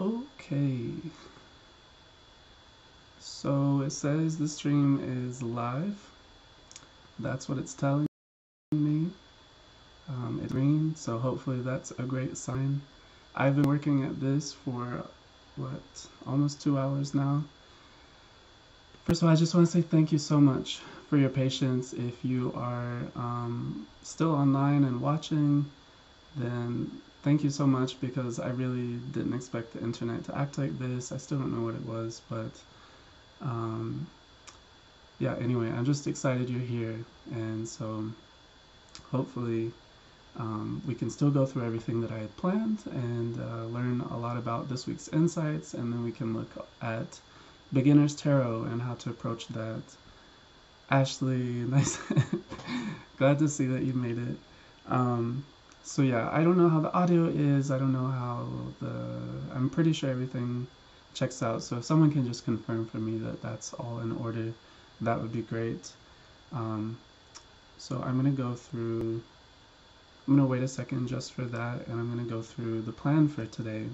Okay, so it says the stream is live. That's what it's telling me. It's green, so hopefully that's a great sign. I've been working at this for, what, almost 2 hours now. First of all, I just want to say thank you so much for your patience. If you are still online and watching, then thank you so much, because I really didn't expect the internet to act like this. I still don't know what it was, but yeah, anyway, I'm just excited you're here, and so hopefully we can still go through everything that I had planned and learn a lot about this week's insights, and then we can look at beginner's tarot and how to approach that. Ashley, nice. Glad to see that you made it. So yeah, I don't know how the audio is. I don't know how I'm pretty sure everything checks out. So if someone can just confirm for me that that's all in order, that would be great. So I'm going to go through, I'm going to wait a second just for that, and I'm going to go through the plan for today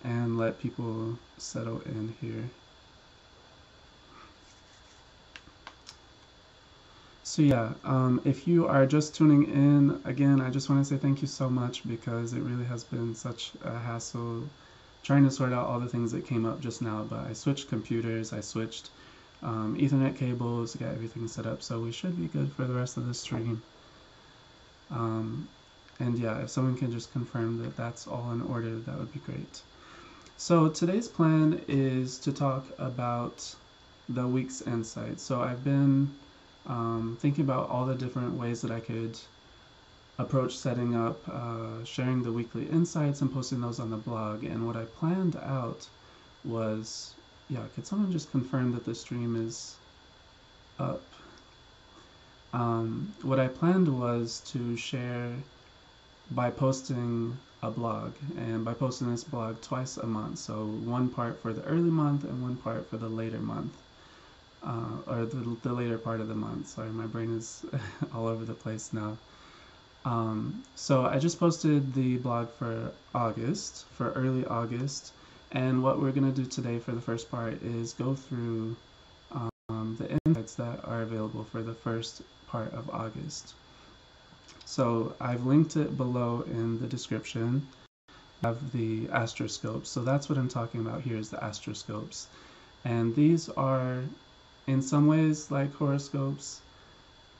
and let people settle in here. So yeah, if you are just tuning in, again, I just want to say thank you so much, because it really has been such a hassle trying to sort out all the things that came up just now. But I switched computers, I switched Ethernet cables, got everything set up, so we should be good for the rest of the stream. And yeah, if someone can just confirm that that's all in order, that would be great. So today's plan is to talk about the week's insight. So I've been thinking about all the different ways that I could approach setting up, sharing the weekly insights and posting those on the blog. And what I planned out was, yeah, could someone just confirm that the stream is up? What I planned was to share by posting a blog, and by posting this blog twice a month. So one part for the early month and one part for the later month. Or the later part of the month. Sorry, my brain is all over the place now. So I just posted the blog for August, for early August, and what we're going to do today for the first part is go through the insights that are available for the first part of August. So I've linked it below in the description of the astroscopes. So that's what I'm talking about here, is the astroscopes. And these are in some ways like horoscopes,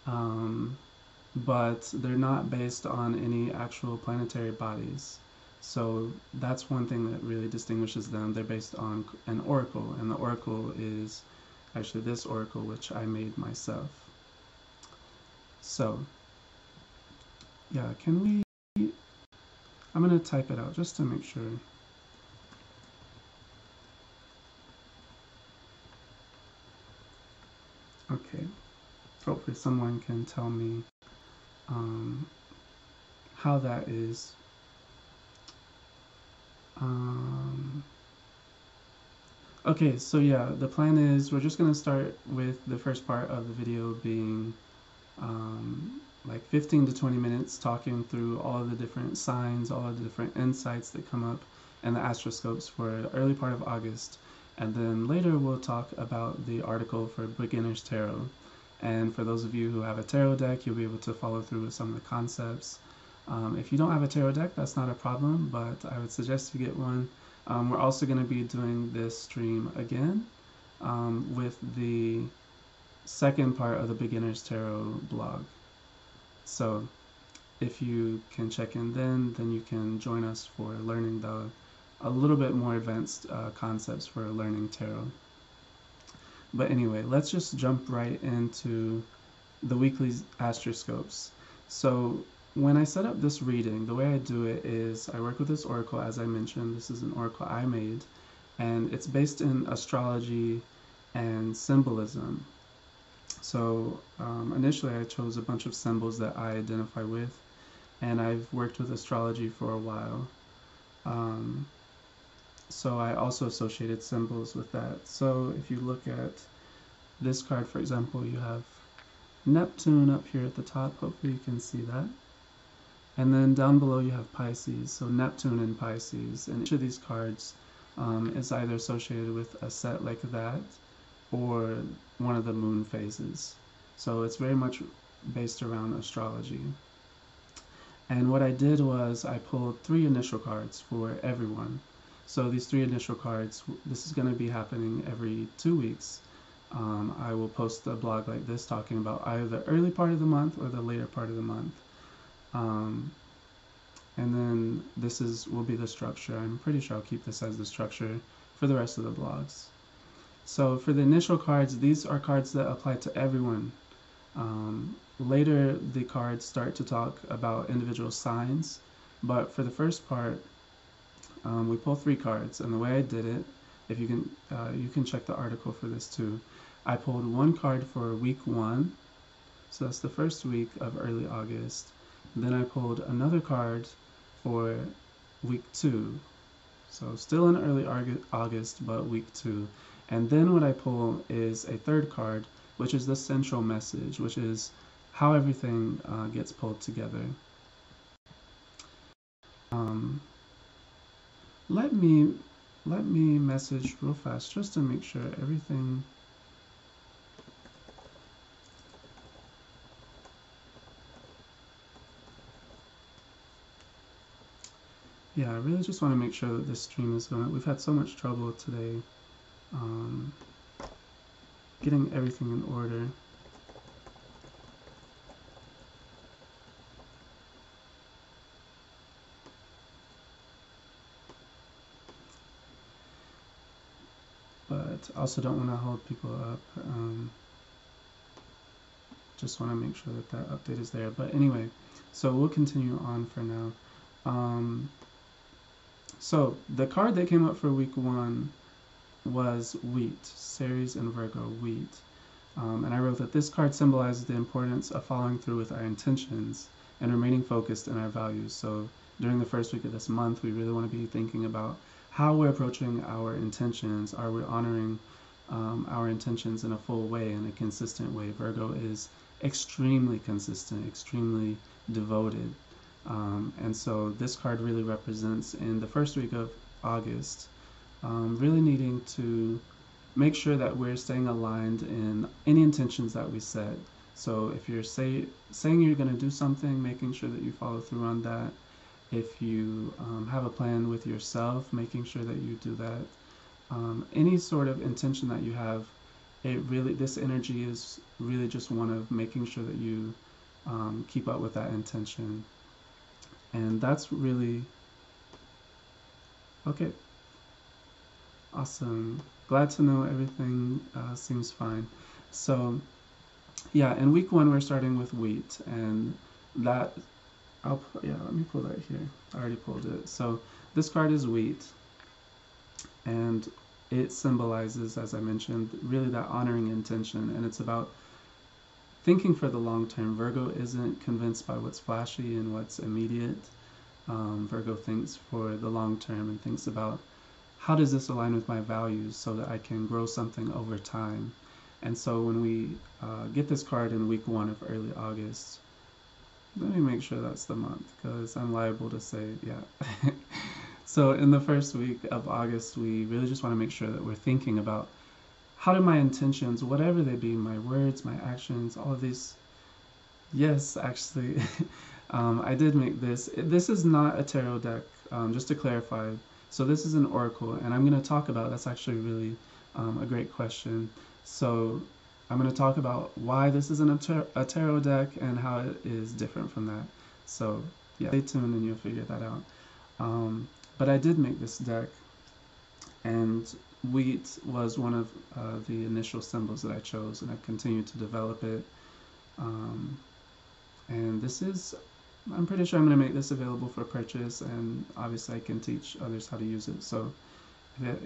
but they're not based on any actual planetary bodies. So that's one thing that really distinguishes them. They're based on an oracle, and the oracle is actually this oracle, which I made myself. So yeah, can we, I'm going to type it out just to make sure. Okay, hopefully someone can tell me how that is. Okay, so yeah, the plan is we're just going to start with the first part of the video being like 15 to 20 minutes talking through all of the different signs, all of the different insights that come up in the astroscopes for the early part of August. And then later we'll talk about the article for Beginner's Tarot. And for those of you who have a tarot deck, you'll be able to follow through with some of the concepts. If you don't have a tarot deck, that's not a problem, but I would suggest you get one. We're also going to be doing this stream again with the second part of the Beginner's Tarot blog. So if you can check in then you can join us for learning a little bit more advanced concepts for learning tarot. But anyway, let's just jump right into the weekly astroscopes. So when I set up this reading, the way I do it is I work with this oracle, as I mentioned. This is an oracle I made, and it's based in astrology and symbolism. So initially I chose a bunch of symbols that I identify with, and I've worked with astrology for a while. So I also associated symbols with that. So if you look at this card, for example, you have Neptune up here at the top. Hopefully you can see that. And then down below you have Pisces, so Neptune in Pisces, and each of these cards is either associated with a set like that or one of the moon phases. So it's very much based around astrology. And what I did was I pulled 3 initial cards for everyone. So these 3 initial cards, this is going to be happening every 2 weeks. I will post a blog like this talking about either the early part of the month or the later part of the month. And then this will be the structure. I'm pretty sure I'll keep this as the structure for the rest of the blogs. So for the initial cards, these are cards that apply to everyone. Later, the cards start to talk about individual signs, but for the first part, we pull 3 cards, and the way I did it, if you can check the article for this too. I pulled 1 card for week 1, so that's the first week of early August. Then I pulled another card for week 2, so still in early August, but week 2. And then what I pull is a 3rd card, which is the central message, which is how everything gets pulled together. Let me message real fast just to make sure everything. Yeah, I really just want to make sure that this stream is going. We've had so much trouble today getting everything in order. But also don't want to hold people up. Just want to make sure that that update is there. But anyway, so we'll continue on for now. So the card that came up for week 1 was wheat, Ceres and Virgo, wheat. And I wrote that this card symbolizes the importance of following through with our intentions and remaining focused in our values. So during the first week of this month, we really want to be thinking about how we're approaching our intentions. Are we honoring our intentions in a full way, in a consistent way? Virgo is extremely consistent, extremely devoted. And so this card really represents in the first week of August, really needing to make sure that we're staying aligned in any intentions that we set. So if you're saying you're going to do something, making sure that you follow through on that. If you have a plan with yourself, making sure that you do that. Any sort of intention that you have, this energy is really just one of making sure that you keep up with that intention. And that's really, okay, awesome. Glad to know everything seems fine. So yeah, in week 1, we're starting with wheat, and that, let me pull that here. I already pulled it. So this card is wheat, and it symbolizes, as I mentioned, really that honoring intention, and it's about thinking for the long term. Virgo isn't convinced by what's flashy and what's immediate. Virgo thinks for the long term and thinks about how does this align with my values so that I can grow something over time. And so when we get this card in week 1 of early August, let me make sure that's the month because I'm liable to say, yeah. So in the first week of August, we really just want to make sure that we're thinking about how do my intentions, whatever they be, my words, my actions, all of these. Yes, actually, I did make this. This is not a tarot deck, just to clarify. So this is an oracle, and I'm going to talk about, that's actually really a great question. So I'm going to talk about why this isn't a tarot deck and how it is different from that. So yeah, stay tuned and you'll figure that out. But I did make this deck, and wheat was one of the initial symbols that I chose, and I've continued to develop it. And this is, I'm pretty sure I'm going to make this available for purchase, and obviously I can teach others how to use it. So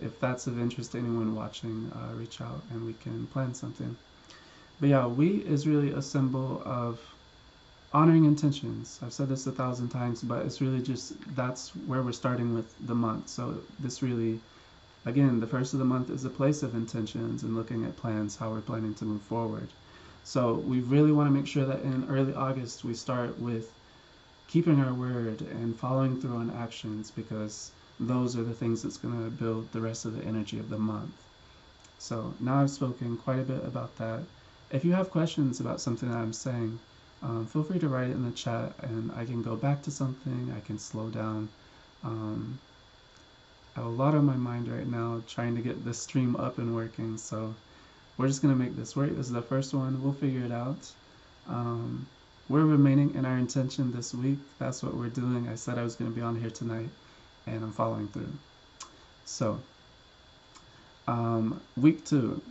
if that's of interest to anyone watching, reach out and we can plan something. But yeah, wheat is really a symbol of honoring intentions. I've said this 1,000 times, but it's really just, that's where we're starting with the month. So this really, again, the first of the month is a place of intentions and looking at plans, how we're planning to move forward. So we really want to make sure that in early August we start with keeping our word and following through on actions, because those are the things that's going to build the rest of the energy of the month. So now I've spoken quite a bit about that. If you have questions about something that I'm saying, feel free to write it in the chat, and I can go back to something, I can slow down. I have a lot on my mind right now trying to get this stream up and working, so we're just going to make this work. This is the first one. We'll figure it out. We're remaining in our intention this week. That's what we're doing. I said I was going to be on here tonight, and I'm following through. So, week 2.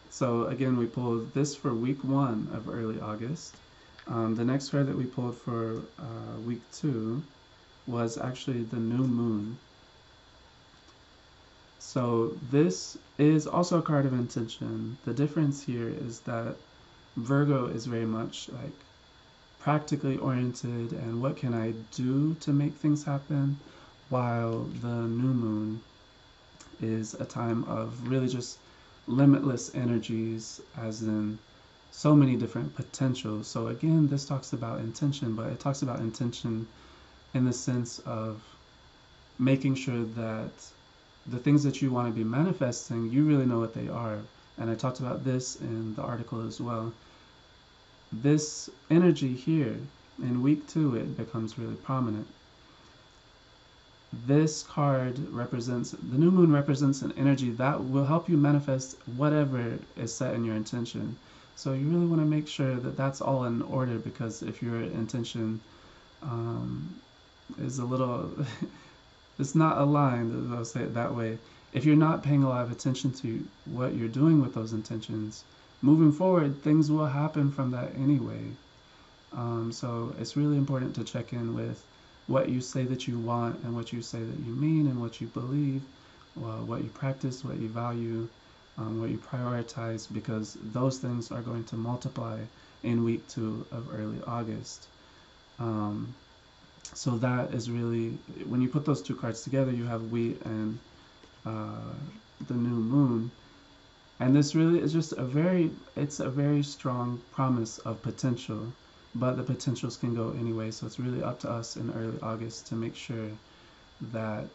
So again, we pulled this for week 1 of early August. The next card that we pulled for week 2 was actually the new moon. So this is also a card of intention. The difference here is that Virgo is very much like practically oriented and what can I do to make things happen, while the new moon is a time of really just limitless energies, as in so many different potentials. So again, this talks about intention, but it talks about intention in the sense of making sure that the things that you want to be manifesting, you really know what they are. And I talked about this in the article as well. This energy here, in week 2, it becomes really prominent. This card represents, the new moon represents an energy that will help you manifest whatever is set in your intention. So you really want to make sure that that's all in order, because if your intention is a little, it's not aligned, I'll say it that way. If you're not paying a lot of attention to what you're doing with those intentions, moving forward, things will happen from that anyway. So it's really important to check in with what you say that you want and what you say that you mean and what you believe, what you practice, what you value, what you prioritize, because those things are going to multiply in week 2 of early August. So that is really, when you put those two cards together, you have wheat and the new moon. And this really is just it's a very strong promise of potential, but the potentials can go anyway. So it's really up to us in early August to make sure that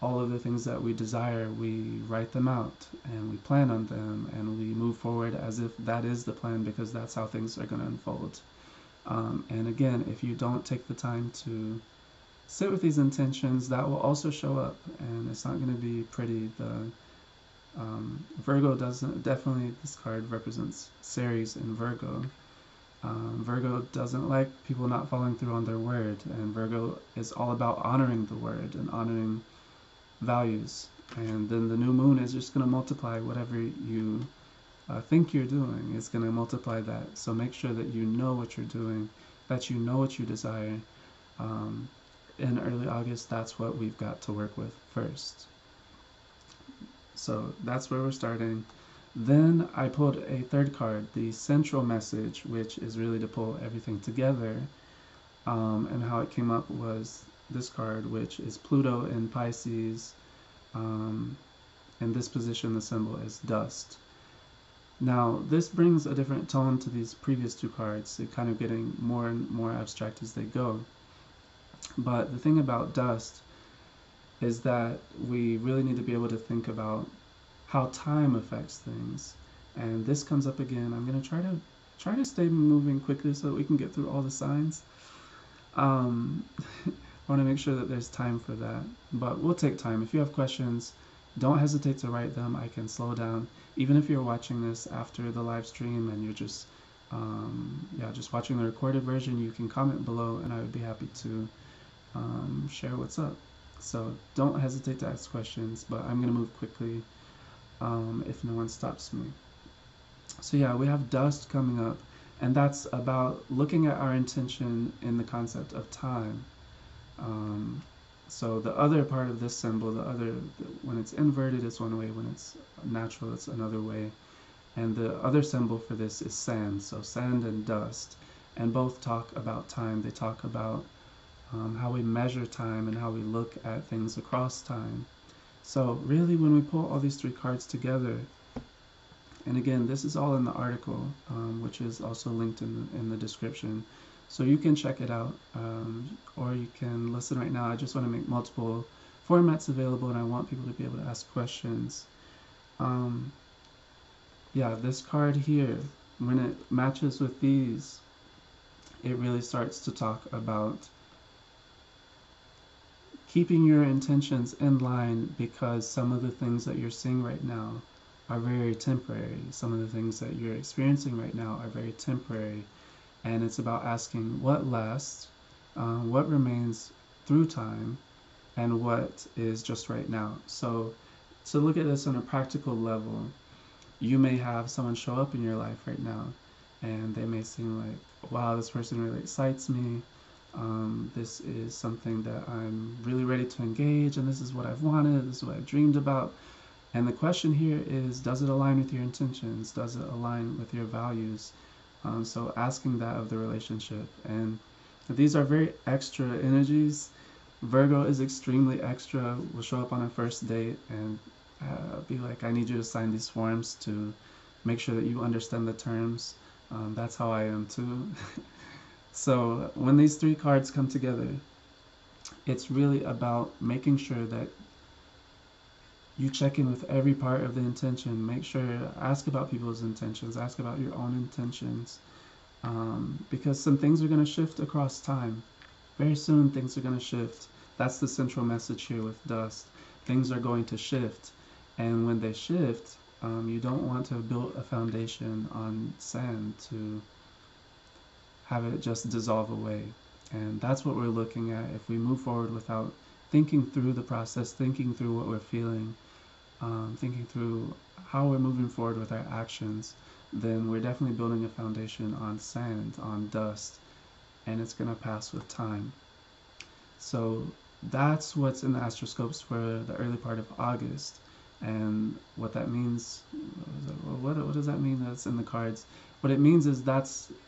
all of the things that we desire, we write them out and we plan on them and we move forward as if that is the plan, because that's how things are going to unfold. And again, if you don't take the time to sit with these intentions, that will also show up, and it's not going to be pretty. Virgo definitely, this card represents Ceres in Virgo. Virgo doesn't like people not following through on their word, and Virgo is all about honoring the word and honoring values. And then the new moon is just going to multiply whatever you think you're doing. It's going to multiply that. So make sure that you know what you're doing, that you know what you desire. In early August, that's what we've got to work with first. So that's where we're starting. Then I pulled a third card, the central message, which is really to pull everything together. And how it came up was this card, which is Pluto in Pisces. In this position, the symbol is dust. Now, this brings a different tone to these previous two cards. They're kind of getting more and more abstract as they go. But the thing about dust is that we really need to be able to think about how time affects things. And this comes up again. I'm going to try to stay moving quickly so that we can get through all the signs. I want to make sure that there's time for that. But we'll take time. If you have questions, don't hesitate to write them. I can slow down. Even if you're watching this after the live stream and you're just watching the recorded version, you can comment below and I would be happy to share what's up. So don't hesitate to ask questions, but I'm going to move quickly if no one stops me. So yeah, we have dust coming up, and that's about looking at our intention in the concept of time. So the other part of this symbol, when it's inverted, it's one way. When it's natural, it's another way. And the other symbol for this is sand. So sand and dust, and both talk about time. They talk about how we measure time and how we look at things across time. So really, when we pull all these three cards together, and again, this is all in the article, which is also linked in the description. So you can check it out, or you can listen right now. I just want to make multiple formats available, and I want people to be able to ask questions. Yeah, this card here, when it matches with these, it really starts to talk about keeping your intentions in line, because some of the things that you're seeing right now are very temporary. Some of the things that you're experiencing right now are very temporary. And it's about asking what lasts, what remains through time, and what is just right now. So to look at this on a practical level, you may have someone show up in your life right now, and they may seem like, wow, this person really excites me. This is something that I'm really ready to engage, and this is what I've wanted, this is what I've dreamed about. And the question here is, does it align with your intentions? Does it align with your values? So asking that of the relationship. And these are very extra energies. Virgo is extremely extra, will show up on a first date and be like, I need you to sign these forms to make sure that you understand the terms. That's how I am too. So when these three cards come together, it's really about making sure that you check in with every part of the intention. Make sure, ask about people's intentions, ask about your own intentions, because some things are going to shift across time. Very soon things are going to shift. That's the central message here with dust. Things are going to shift, and when they shift, you don't want to build a foundation on sand to have it just dissolve away. And that's what we're looking at. If we move forward without thinking through the process, thinking through what we're feeling, thinking through how we're moving forward with our actions, then we're definitely building a foundation on sand, on dust, and it's going to pass with time. So that's what's in the astroscopes for the early part of August. And what that means, what does that mean that's in the cards? What it means is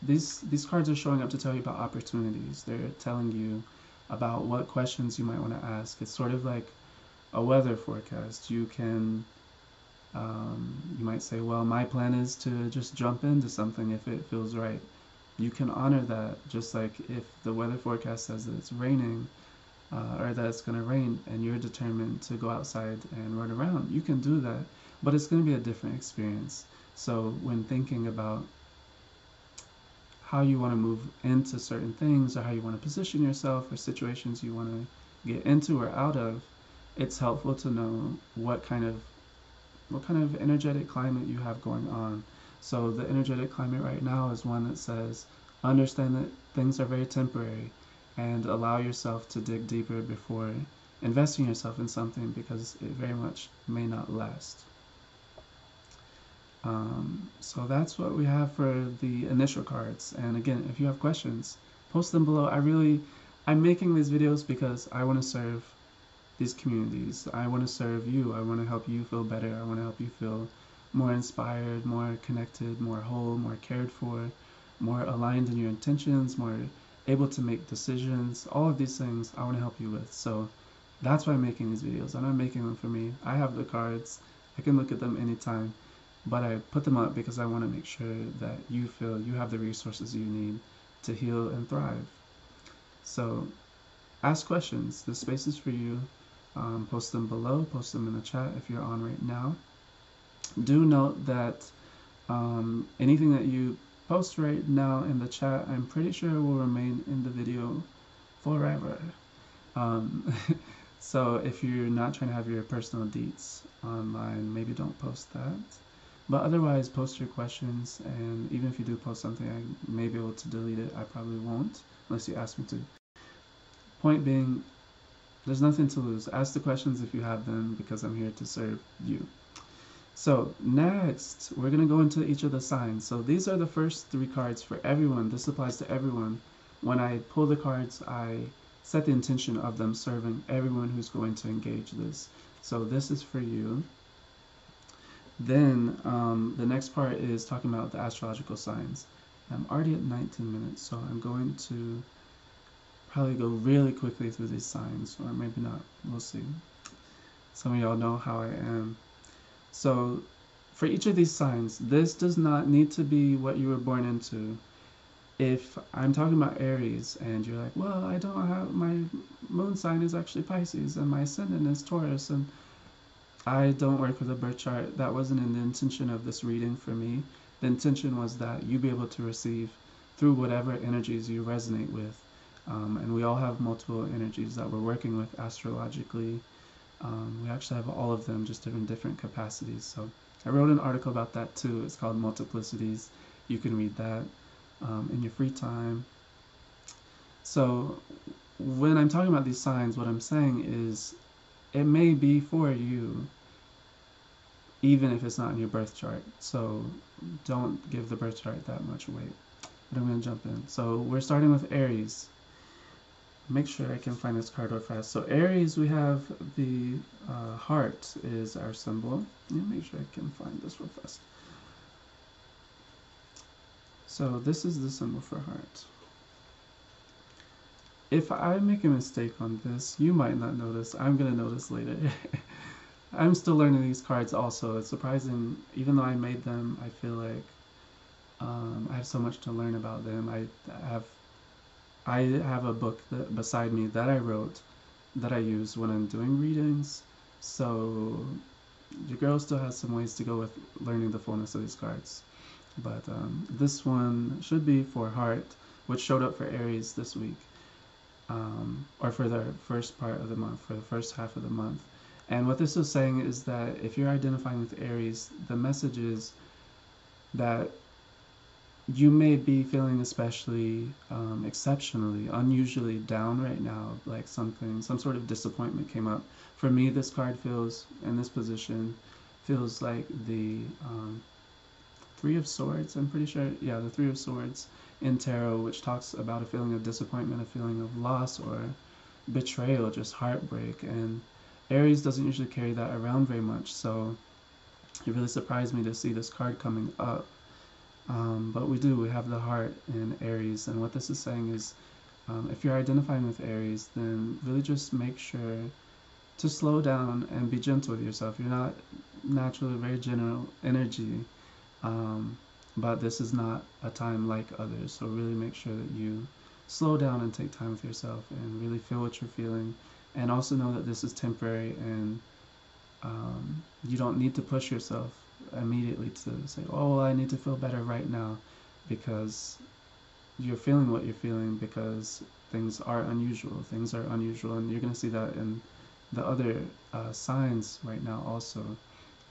these cards are showing up to tell you about opportunities. They're telling you about what questions you might want to ask. It's sort of like a weather forecast. You can, you might say, well, my plan is to just jump into something if it feels right. You can honor that, just like if the weather forecast says that it's raining, or that it's going to rain, and you're determined to go outside and run around, you can do that, but it's going to be a different experience. So when thinking about how you want to move into certain things, or how you want to position yourself, or situations you want to get into or out of, it's helpful to know what kind of energetic climate you have going on. So the energetic climate right now is one that says, understand that things are very temporary, and allow yourself to dig deeper before investing yourself in something, because it very much may not last. So that's what we have for the initial cards. And again, if you have questions, post them below. I'm making these videos because I want to serve these communities. I want to serve you. I want to help you feel better. I want to help you feel more inspired, more connected, more whole, more cared for, more aligned in your intentions, more able to make decisions. All of these things I want to help you with. So that's why I'm making these videos. I'm not making them for me. I have the cards. I can look at them anytime. But I put them up because I want to make sure that you feel you have the resources you need to heal and thrive. So ask questions. The space is for you. Post them below. Post them in the chat if you're on right now. Do note that anything that you post right now in the chat, I'm pretty sure will remain in the video forever. So if you're not trying to have your personal deets online, maybe don't post that. But otherwise, post your questions, and even if you do post something, I may be able to delete it. I probably won't, unless you ask me to. Point being, there's nothing to lose. Ask the questions if you have them, because I'm here to serve you. So next, we're going to go into each of the signs. So these are the first three cards for everyone. This applies to everyone. When I pull the cards, I set the intention of them serving everyone who's going to engage this. So this is for you. Then the next part is talking about the astrological signs. I'm already at 19 minutes, so I'm going to probably go really quickly through these signs, or maybe not. We'll see. Some of y'all know how I am. So for each of these signs, this does not need to be what you were born into. if I'm talking about Aries and you're like, well, I don't have, my moon sign is actually Pisces and my ascendant is Taurus, and I don't work with a birth chart. That wasn't in the intention of this reading for me. The intention was that you be able to receive through whatever energies you resonate with. And we all have multiple energies that we're working with astrologically. We actually have all of them, just in different capacities. So I wrote an article about that too. It's called Multiplicities. You can read that in your free time. So when I'm talking about these signs, what I'm saying is it may be for you, even if it's not in your birth chart. So don't give the birth chart that much weight. But I'm going to jump in. So we're starting with Aries. Make sure I can find this card real fast. So Aries, we have the heart is our symbol. Let me make sure I can find this real fast. So this is the symbol for heart. If I make a mistake on this, you might not notice. I'm going to notice later. I'm still learning these cards also. It's surprising, even though I made them, I feel like I have so much to learn about them. I have a book beside me that I wrote that I use when I'm doing readings. So your girl still has some ways to go with learning the fullness of these cards. But this one should be for heart, which showed up for Aries this week. Or for the first part of the month, for the first half of the month. And what this is saying is that if you're identifying with Aries, the message is that you may be feeling especially exceptionally, unusually down right now, like some sort of disappointment came up. For me, this card feels, in this position, feels like the Three of Swords, I'm pretty sure. Yeah, the Three of Swords in tarot, which talks about a feeling of disappointment, a feeling of loss or betrayal, just heartbreak. And Aries doesn't usually carry that around very much, so it really surprised me to see this card coming up. But we have the heart in Aries, and what this is saying is if you're identifying with Aries, then really just make sure to slow down and be gentle with yourself. You're not naturally very general energy, but this is not a time like others, so really make sure that you slow down and take time with yourself and really feel what you're feeling, and also know that this is temporary, and you don't need to push yourself immediately to say, oh, well, I need to feel better right now, because you're feeling what you're feeling because things are unusual. Things are unusual, and you're going to see that in the other signs right now also.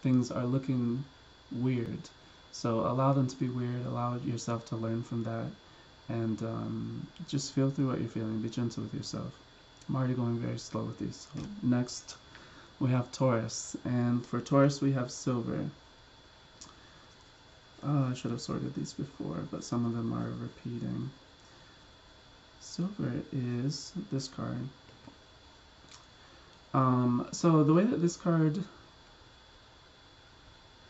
Things are looking weird. So allow them to be weird, allow yourself to learn from that, and just feel through what you're feeling, be gentle with yourself. I'm already going very slow with these. So next, we have Taurus, and for Taurus we have silver. I should have sorted these before, but some of them are repeating. Silver is this card. So the way that this card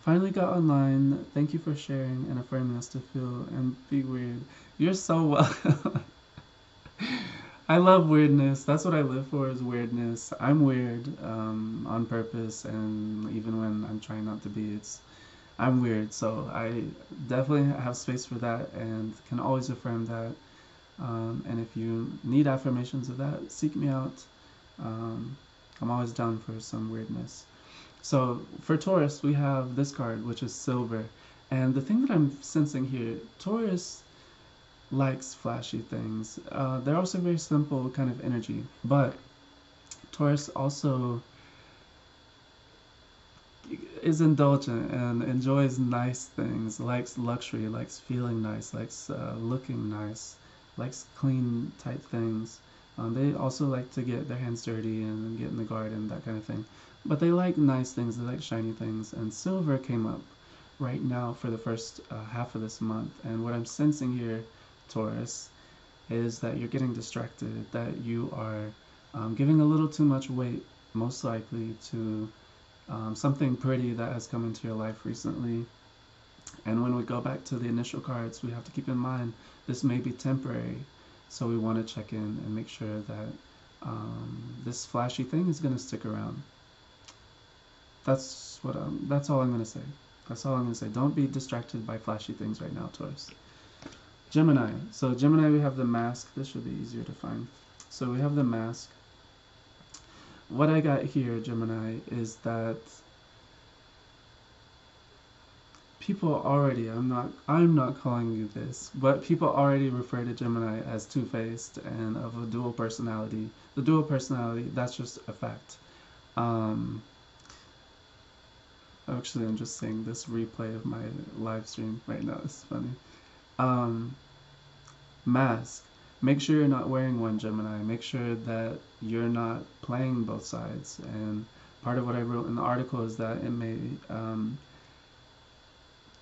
finally got online, thank you for sharing and affirming us to feel and be weird. You're so welcome. I love weirdness. That's what I live for, is weirdness. I'm weird on purpose, and even when I'm trying not to be, I'm weird. So I definitely have space for that and can always affirm that. And if you need affirmations of that, seek me out. I'm always down for some weirdness. So for Taurus, we have this card, which is silver. And the thing that I'm sensing here, Taurus likes flashy things. They're also very simple kind of energy. But Taurus also is indulgent and enjoys nice things, likes luxury, likes feeling nice, likes looking nice, likes clean type things. They also like to get their hands dirty and get in the garden, that kind of thing. But they like nice things, they like shiny things. And silver came up right now for the first half of this month. And what I'm sensing here, Taurus, is that you're getting distracted, that you are giving a little too much weight, most likely, to something pretty that has come into your life recently. And when we go back to the initial cards, we have to keep in mind this may be temporary. So we want to check in and make sure that this flashy thing is going to stick around. That's all I'm going to say. That's all I'm going to say. Don't be distracted by flashy things right now, Taurus. Gemini. So Gemini, we have the mask. This should be easier to find. So we have the mask. What I got here, Gemini, is that people already, I'm not calling you this, but people already refer to Gemini as two-faced and of a dual personality. The dual personality, that's just a fact. Actually, I'm just saying this replay of my live stream right now is funny. Mask. Make sure you're not wearing one, Gemini. Make sure that you're not playing both sides. And part of what I wrote in the article is that it may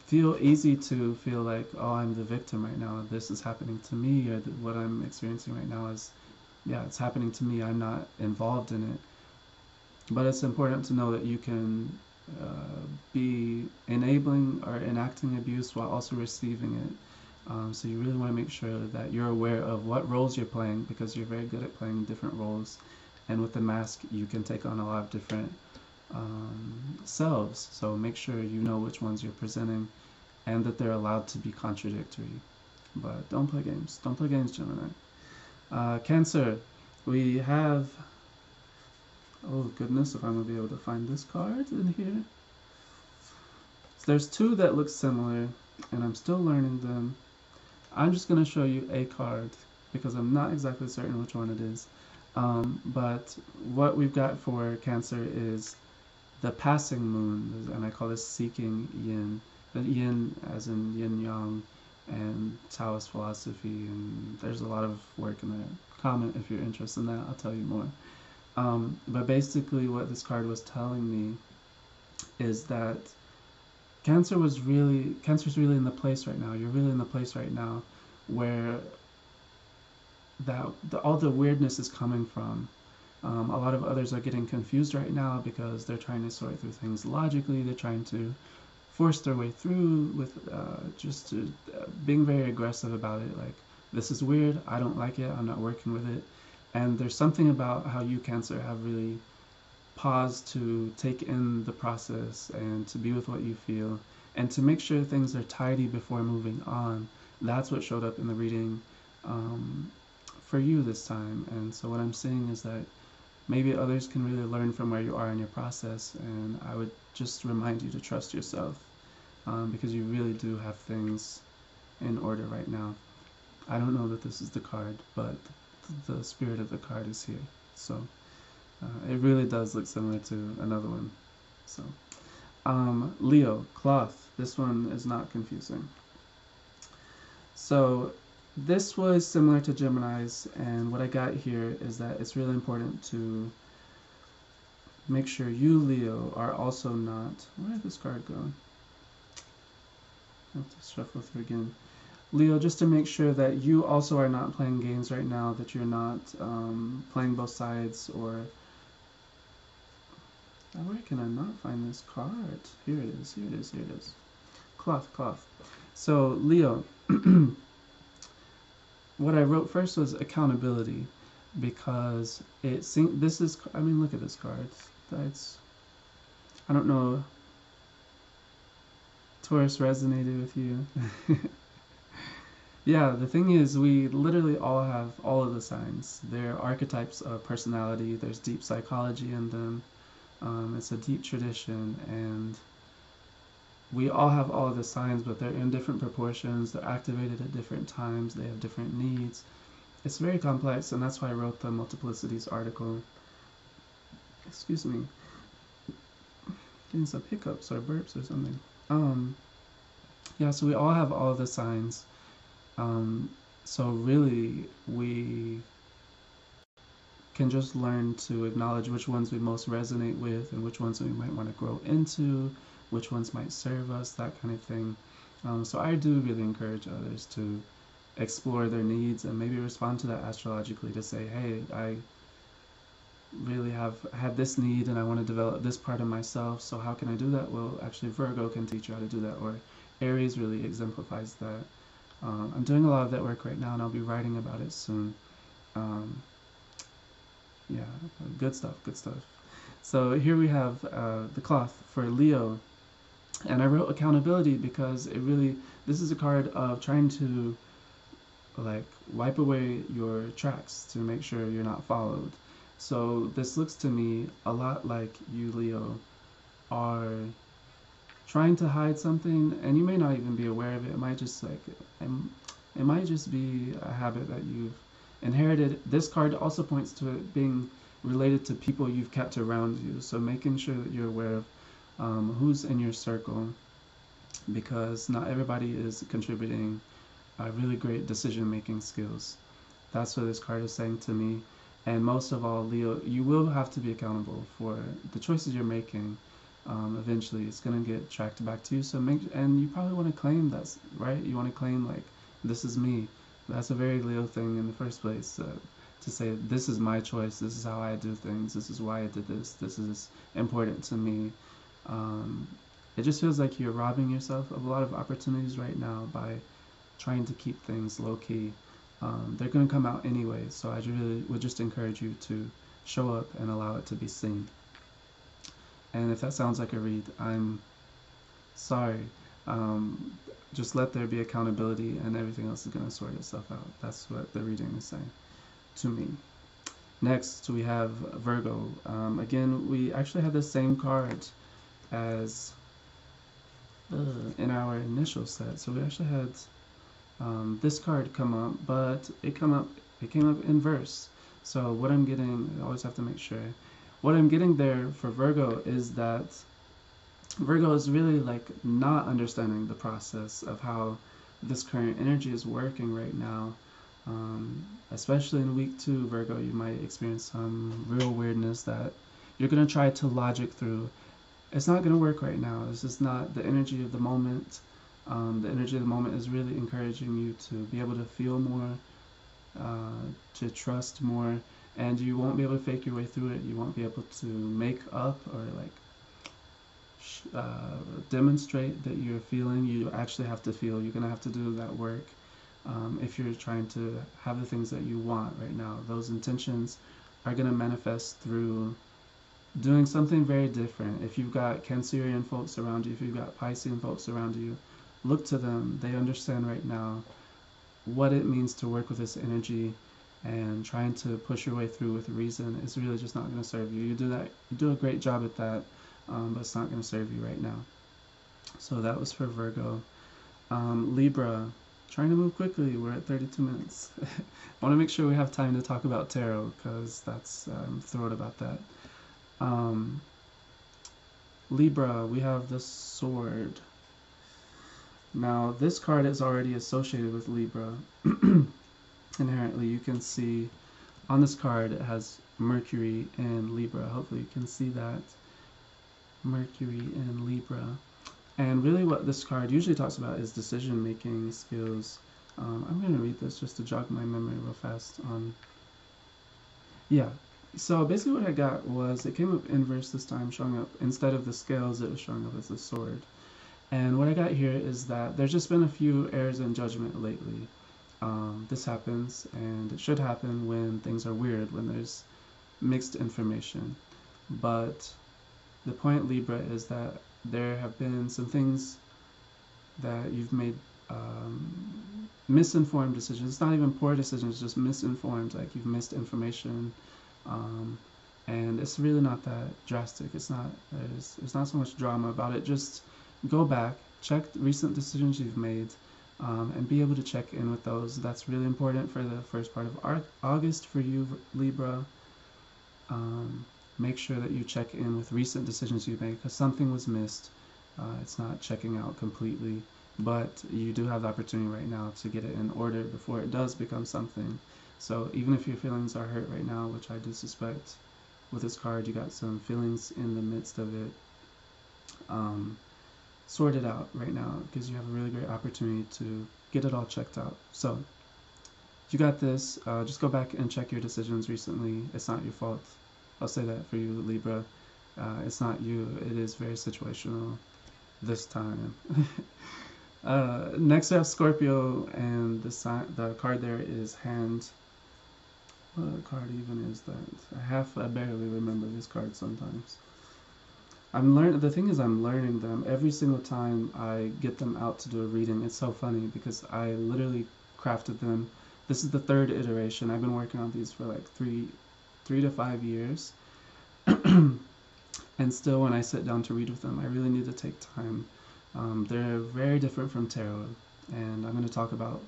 feel easy to feel like, oh, I'm the victim right now. This is happening to me, or what I'm experiencing right now is, yeah, it's happening to me. I'm not involved in it. But it's important to know that you can be enabling or enacting abuse while also receiving it. So you really want to make sure that you're aware of what roles you're playing, because you're very good at playing different roles. And with the mask, you can take on a lot of different selves. So make sure you know which ones you're presenting and that they're allowed to be contradictory. But don't play games. Don't play games, Gemini. Cancer, we have... Oh goodness, if I'm going to be able to find this card in here. So there's two that look similar, and I'm still learning them. I'm just going to show you a card because I'm not exactly certain which one it is. But what we've got for Cancer is the passing moon, and I call this seeking yin. The yin as in yin yang and Taoist philosophy, and there's a lot of work in there. Comment if you're interested in that, I'll tell you more. But basically what this card was telling me is that Cancer's really in the place right now. You're really in the place right now where all the weirdness is coming from. A lot of others are getting confused right now because they're trying to sort through things logically. They're trying to force their way through with being very aggressive about it. Like, this is weird. I don't like it. I'm not working with it. And there's something about how you, Cancer, have really paused to take in the process and to be with what you feel and to make sure things are tidy before moving on. That's what showed up in the reading for you this time. And so what I'm saying is that maybe others can really learn from where you are in your process, and I would just remind you to trust yourself because you really do have things in order right now. I don't know that this is the card, but the spirit of the card is here. So it really does look similar to another one. So Leo, cloth. This one is not confusing. So this was similar to Gemini's, and what I got here is that it's really important to make sure you, Leo, are also not... Where did this card go? I have to shuffle through again. Leo, just to make sure that you also are not playing games right now, that you're not playing both sides, or... Where can I not find this card? Here it is, here it is, here it is. Cloth, cloth. So, Leo, what I wrote first was accountability, because this is, I mean, look at this card. That's, I don't know, Taurus resonated with you. Yeah, the thing is, we literally all have all of the signs. They're archetypes of personality. There's deep psychology in them. It's a deep tradition, and we all have all of the signs, but they're in different proportions. They're activated at different times. They have different needs. It's very complex, and that's why I wrote the Multiplicities article. Excuse me. Getting some hiccups or burps or something. Yeah, so we all have all of the signs. So really, we can just learn to acknowledge which ones we most resonate with and which ones we might want to grow into, which ones might serve us, that kind of thing. So I do really encourage others to explore their needs and maybe respond to that astrologically, to say, hey, I really have had this need and I want to develop this part of myself, so how can I do that? Well, actually Virgo can teach you how to do that, or Aries really exemplifies that. I'm doing a lot of that work right now, and I'll be writing about it soon. Yeah, good stuff, good stuff. So here we have the cloth for Leo, and I wrote accountability because it really, this is a card of trying to like wipe away your tracks to make sure you're not followed. So this looks to me a lot like you, Leo, are trying to hide something, and you may not even be aware of it. It might just it might just be a habit that you've inherited. This card also points to it being related to people you've kept around you. So making sure that you're aware of who's in your circle, because not everybody is contributing really great decision-making skills. That's what this card is saying to me. And most of all, Leo, you will have to be accountable for the choices you're making. Eventually, it's gonna get tracked back to you. So and you probably want to claim that's right. You want to claim like, this is me. That's a very Leo thing in the first place. To say, this is my choice. This is how I do things. This is why I did this. This is important to me. It just feels like you're robbing yourself of a lot of opportunities right now by trying to keep things low key. They're going to come out anyway, so I really would just encourage you to show up and allow it to be seen. And if that sounds like a read, I'm sorry. Just let there be accountability, and everything else is going to sort itself out. That's what the reading is saying to me. Next, we have Virgo. Again, we actually have the same card as in our initial set. So we actually had this card come up, but it came up in verse. So what I'm getting, I always have to make sure, what I'm getting there for Virgo is that Virgo is really like not understanding the process of how this current energy is working right now. Especially in week 2, Virgo, you might experience some real weirdness that you're going to try to logic through. It's not going to work right now. This is not the energy of the moment. The energy of the moment is really encouraging you to be able to feel more, to trust more, and you won't be able to fake your way through it. You won't be able to make up or like demonstrate that you're feeling. You actually have to feel. You're going to have to do that work. If you're trying to have the things that you want right now, those intentions are going to manifest through doing something very different. If you've got Cancerian folks around you, if you've got Piscean folks around you, look to them. They understand right now what it means to work with this energy, and trying to push your way through with reason is really just not going to serve you. You do that, you do a great job at that, but it's not going to serve you right now. So that was for Virgo. Libra, trying to move quickly. We're at 32 minutes. I want to make sure we have time to talk about tarot, because that's I'm thrilled about that. Libra, we have the Sword. Now, this card is already associated with Libra. Inherently, you can see on this card it has Mercury and Libra. Hopefully you can see that. Mercury and Libra. And really what this card usually talks about is decision-making skills. I'm going to read this just to jog my memory real fast on... Yeah, so basically what I got was, it came up inverse this time, showing up, instead of the scales, it was showing up as the sword. And what I got here is that there's just been a few errors in judgment lately. This happens, and it should happen when things are weird, when there's mixed information. But the point, Libra, is that there have been some things that you've made misinformed decisions. It's not even poor decisions, it's just misinformed, like you've missed information. And it's really not that drastic. It's not so much drama about it. Just go back, check recent decisions you've made, and be able to check in with those. That's really important for the first part of August for you, Libra. Make sure that you check in with recent decisions you made, because something was missed. It's not checking out completely, but you do have the opportunity right now to get it in order before it does become something. So even if your feelings are hurt right now, which I do suspect with this card, you got some feelings in the midst of it, sort it out right now, because you have a really great opportunity to get it all checked out. So you got this. Just go back and check your decisions recently. It's not your fault. I'll say that for you, Libra. It's not you. It is very situational this time. Next we have Scorpio, and the card there is Hand. What card even is that? I barely remember this card sometimes. The thing is, I'm learning them every single time I get them out to do a reading. It's so funny because I literally crafted them This is the third iteration. I've been working on these for like three to 5 years. And still, when I sit down to read with them, I really need to take time. They're very different from tarot, and I'm going to talk about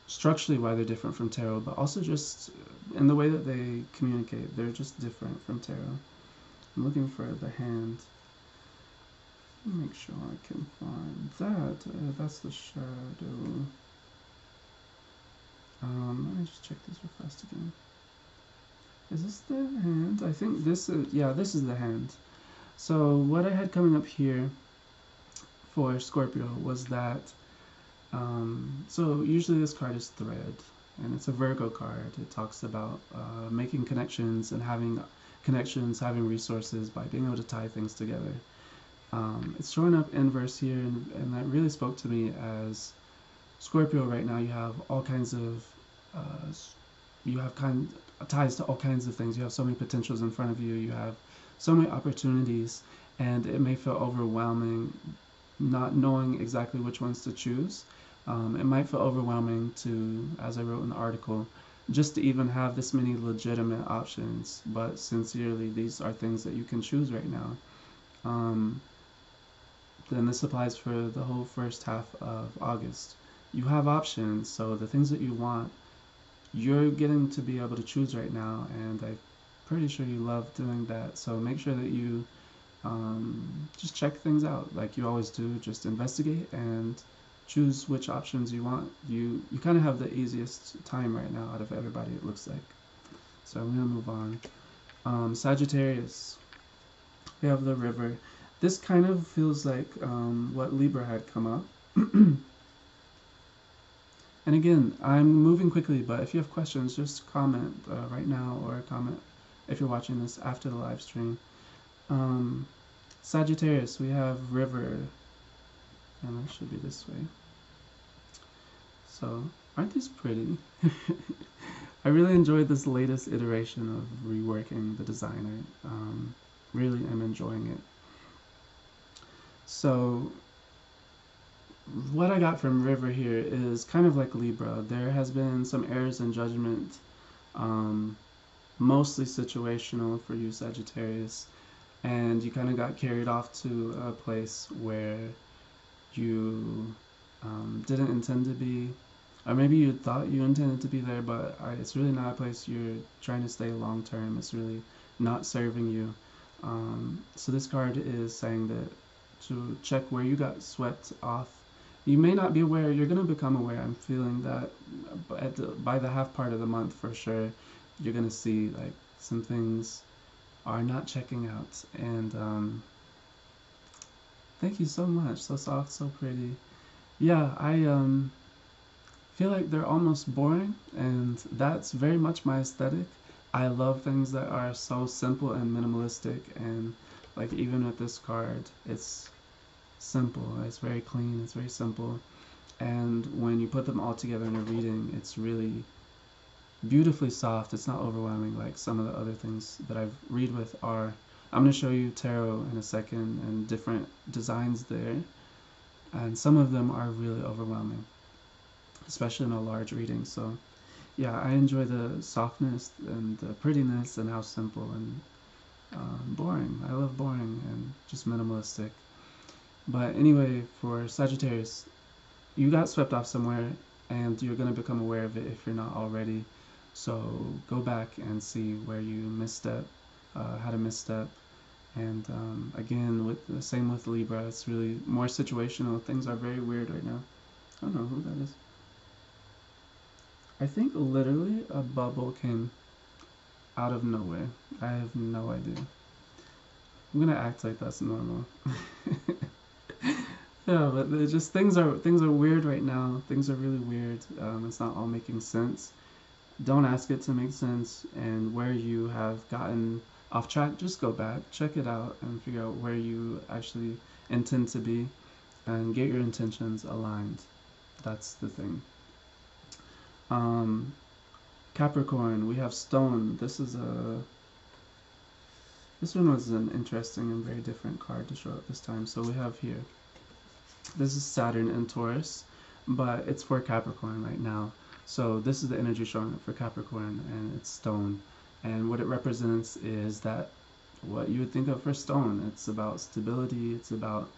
structurally why they're different from tarot, but also just in the way that they communicate. They're just different from tarot. I'm looking for the hand. Make sure I can find that. That's the shadow. Let me just check this real fast again. Is this the hand? I think this is, yeah, this is the hand. So what I had coming up here for Scorpio was that, so usually this card is thread, and it's a Virgo card. It talks about making connections and having connections, having resources by being able to tie things together. It's showing up inverse here, and that really spoke to me as Scorpio right now. You have all kinds of, you have ties to all kinds of things. You have so many potentials in front of you. You have so many opportunities, and it may feel overwhelming not knowing exactly which ones to choose. It might feel overwhelming to, as I wrote in the article, just to even have this many legitimate options, but sincerely, these are things that you can choose right now. Then this applies for the whole first half of August. You have options, so the things that you want, you're getting to be able to choose right now, and I'm pretty sure you love doing that. So make sure that you just check things out like you always do. Just investigate and choose which options you want. You kind of have the easiest time right now out of everybody, it looks like. So I'm going to move on. Sagittarius, we have the river. This kind of feels like what Libra had come up. And again, I'm moving quickly, but if you have questions, just comment right now, or comment if you're watching this after the live stream. Sagittarius, we have river, and it should be this way. So, aren't these pretty? I really enjoyed this latest iteration of reworking the designer. Really am enjoying it. So, what I got from River here is kind of like Libra. There has been some errors in judgment, mostly situational for you, Sagittarius, and you kind of got carried off to a place where you didn't intend to be, or maybe you thought you intended to be there, but it's really not a place you're trying to stay long term. It's really not serving you. So this card is saying that to check where you got swept off. You may not be aware, you're going to become aware. I'm feeling that by the half part of the month for sure, you're going to see like some things are not checking out. And thank you so much. So soft, so pretty. Yeah, I feel like they're almost boring, and that's very much my aesthetic. I love things that are so simple and minimalistic, and like even with this card, it's simple, it's very clean, it's very simple, and when you put them all together in a reading, it's really beautifully soft. It's not overwhelming like some of the other things that I've read with are. I'm going to show you tarot in a second and different designs there, and some of them are really overwhelming, especially in a large reading. So yeah, I enjoy the softness and the prettiness and how simple and boring. I love boring and just minimalistic. But anyway, for Sagittarius, you got swept off somewhere, and you're going to become aware of it if you're not already. So go back and see where you misstep, had a misstep. And again, with the same with Libra, it's really more situational. Things are very weird right now. I don't know who that is. I think literally a bubble came out of nowhere. I have no idea. I'm gonna act like that's normal. Yeah, but just things are weird right now. Things are really weird. It's not all making sense. Don't ask it to make sense. And where you have gotten off track, just go back, check it out, and figure out where you actually intend to be, and get your intentions aligned. That's the thing. Capricorn, we have stone. This one was an interesting and very different card to show up this time. So we have here, this is Saturn and Taurus, but it's for Capricorn right now. So this is the energy showing up for Capricorn, and it's stone. And what it represents is that what you would think of for stone. It's about stability. It's about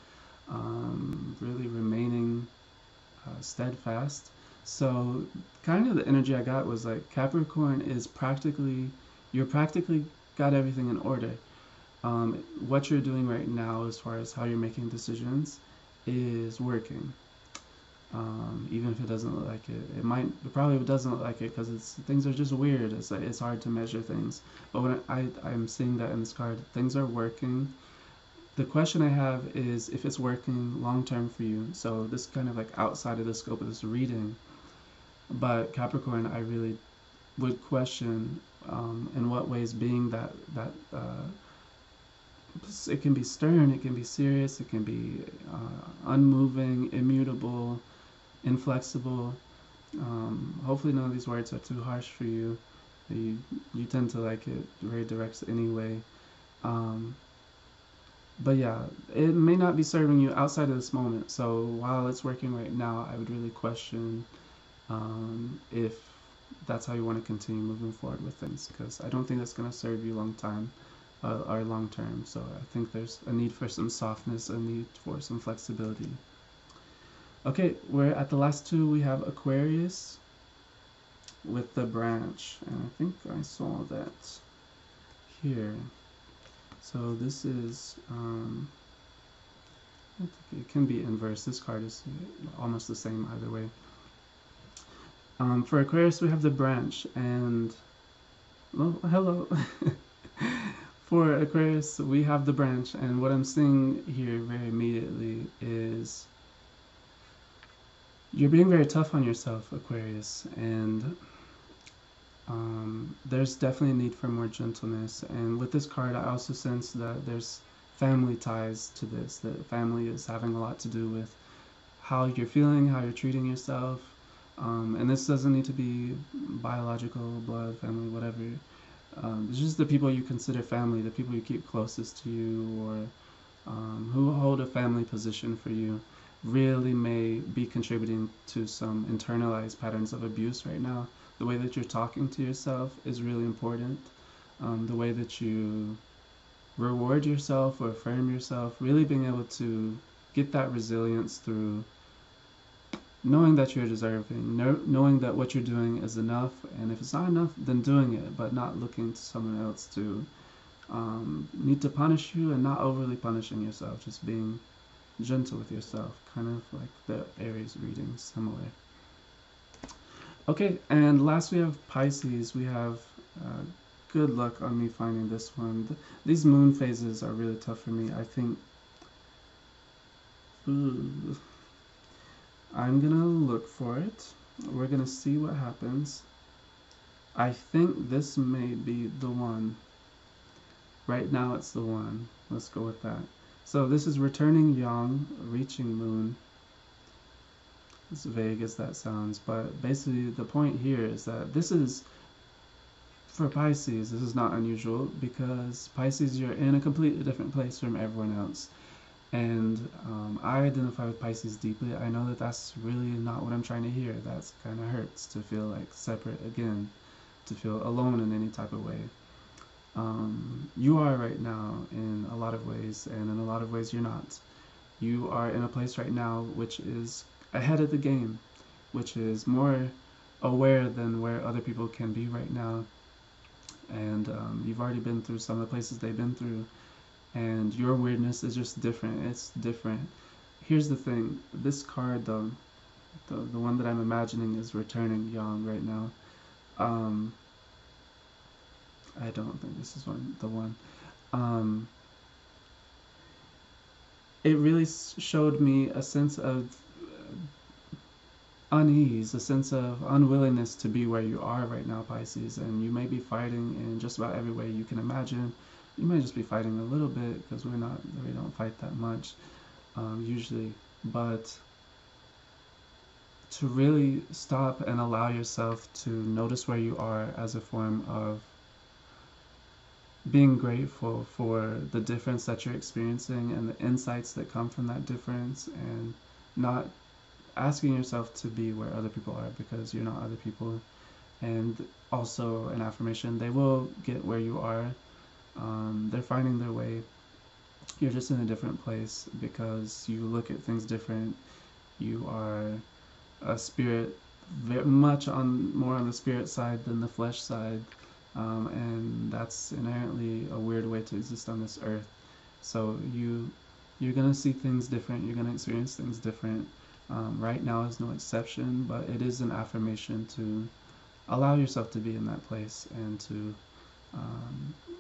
really remaining steadfast. So kind of the energy I got was like Capricorn is practically, you're practically got everything in order. What you're doing right now as far as how you're making decisions is working. Even if it doesn't look like it probably doesn't look like it because things are just weird. It's hard to measure things. But when I'm seeing that in this card, things are working. The question I have is if it's working long term for you. So this is kind of like outside of the scope of this reading. But Capricorn, I really would question in what ways being that it can be stern, it can be serious, it can be unmoving, immutable, inflexible. Hopefully none of these words are too harsh for you. You tend to like it very direct anyway. But yeah, it may not be serving you outside of this moment. So while it's working right now, I would really question if that's how you want to continue moving forward with things, because I don't think that's going to serve you long time or long term. So I think there's a need for some softness, a need for some flexibility. Okay, we're at the last two. We have Aquarius with the branch, and I think I saw that here. So this is, it can be inverse. This card is almost the same either way. For Aquarius, we have the branch, and, well, hello. For Aquarius, we have the branch, and what I'm seeing here very immediately is you're being very tough on yourself, Aquarius, and there's definitely a need for more gentleness. And with this card, I also sense that there's family ties to this, that family is having a lot to do with how you're feeling, how you're treating yourself. And this doesn't need to be biological, blood, family, whatever. It's just the people you consider family, the people you keep closest to you, or who hold a family position for you, really may be contributing to some internalized patterns of abuse right now. The way that you're talking to yourself is really important. The way that you reward yourself or affirm yourself, really being able to get that resilience through knowing that you're deserving, knowing that what you're doing is enough, and if it's not enough, then doing it, but not looking to someone else to need to punish you, and not overly punishing yourself, just being gentle with yourself, kind of like the Aries reading, similar. Okay, and last we have Pisces. We have good luck on me finding this one. These moon phases are really tough for me. I think I'm gonna look for it. We're gonna see what happens. I think this may be the one. Right now it's the one. Let's go with that. So this is returning yang, reaching moon. As vague as that sounds, but basically the point here is that this is, for Pisces, this is not unusual, because Pisces, you're in a completely different place from everyone else. And I identify with Pisces deeply. I know that that's really not what I'm trying to hear. That's kind of hurts to feel like separate again, to feel alone in any type of way. You are right now in a lot of ways, and in a lot of ways you're not. You are in a place right now which is ahead of the game, which is more aware than where other people can be right now. And you've already been through some of the places they've been through, and your weirdness is just different. It's different. Here's the thing. This card, though, the one that I'm imagining is returning yang right now. I don't think this is the one. It really showed me a sense of unease, a sense of unwillingness to be where you are right now, Pisces, and you may be fighting in just about every way you can imagine. You may just be fighting a little bit, because we don't fight that much usually, but to really stop and allow yourself to notice where you are as a form of being grateful for the difference that you're experiencing and the insights that come from that difference, and not asking yourself to be where other people are, because you're not other people. And also an affirmation, they will get where you are. They're finding their way. You're just in a different place because you look at things different. You are a spirit, very much more on the spirit side than the flesh side, and that's inherently a weird way to exist on this earth. So you're gonna see things different. You're gonna experience things different. Right now is no exception, but it is an affirmation to allow yourself to be in that place and to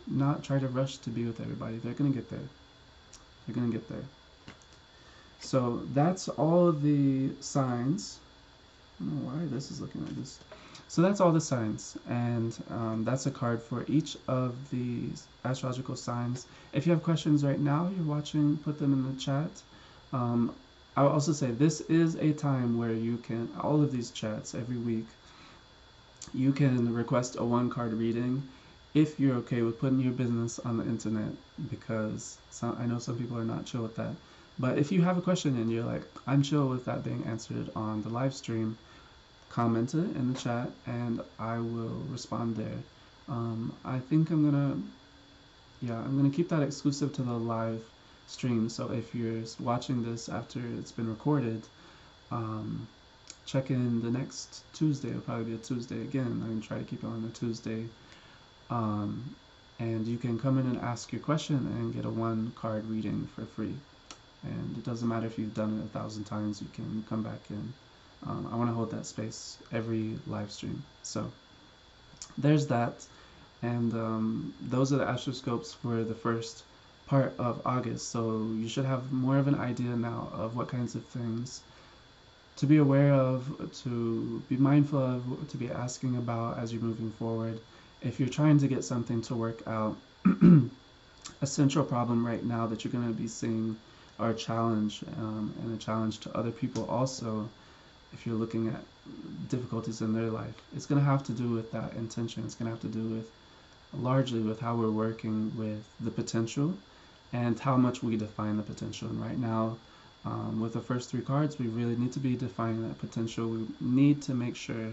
not try to rush to be with everybody. They're gonna get there. They're gonna get there. So that's all the signs. I don't know why this is looking like this. So that's all the signs, and that's a card for each of the astrological signs. If you have questions right now, you're watching, put them in the chat. I will also say this is a time where you can, all of these chats every week, you can request a 1-card reading if you're okay with putting your business on the internet, because I know some people are not chill with that. But if you have a question and you're like, I'm chill with that being answered on the live stream, comment it in the chat and I will respond there. I think I'm gonna keep that exclusive to the live stream. So if you're watching this after it's been recorded, check in the next Tuesday. It'll probably be a Tuesday again. I'm gonna try to keep it on a Tuesday. And you can come in and ask your question and get a 1-card reading for free. And it doesn't matter if you've done it 1,000 times, you can come back in. I want to hold that space every live stream. So there's that. And those are the astroscopes for the first part of August. So you should have more of an idea now of what kinds of things to be aware of, to be mindful of, to be asking about as you're moving forward. If you're trying to get something to work out, a central problem right now that you're going to be seeing, or a challenge, and a challenge to other people also, if you're looking at difficulties in their life, it's going to have to do with that intention. It's going to have to do with, largely with how we're working with the potential and how much we define the potential. And right now, with the first 3 cards, we really need to be defining that potential. We need to make sure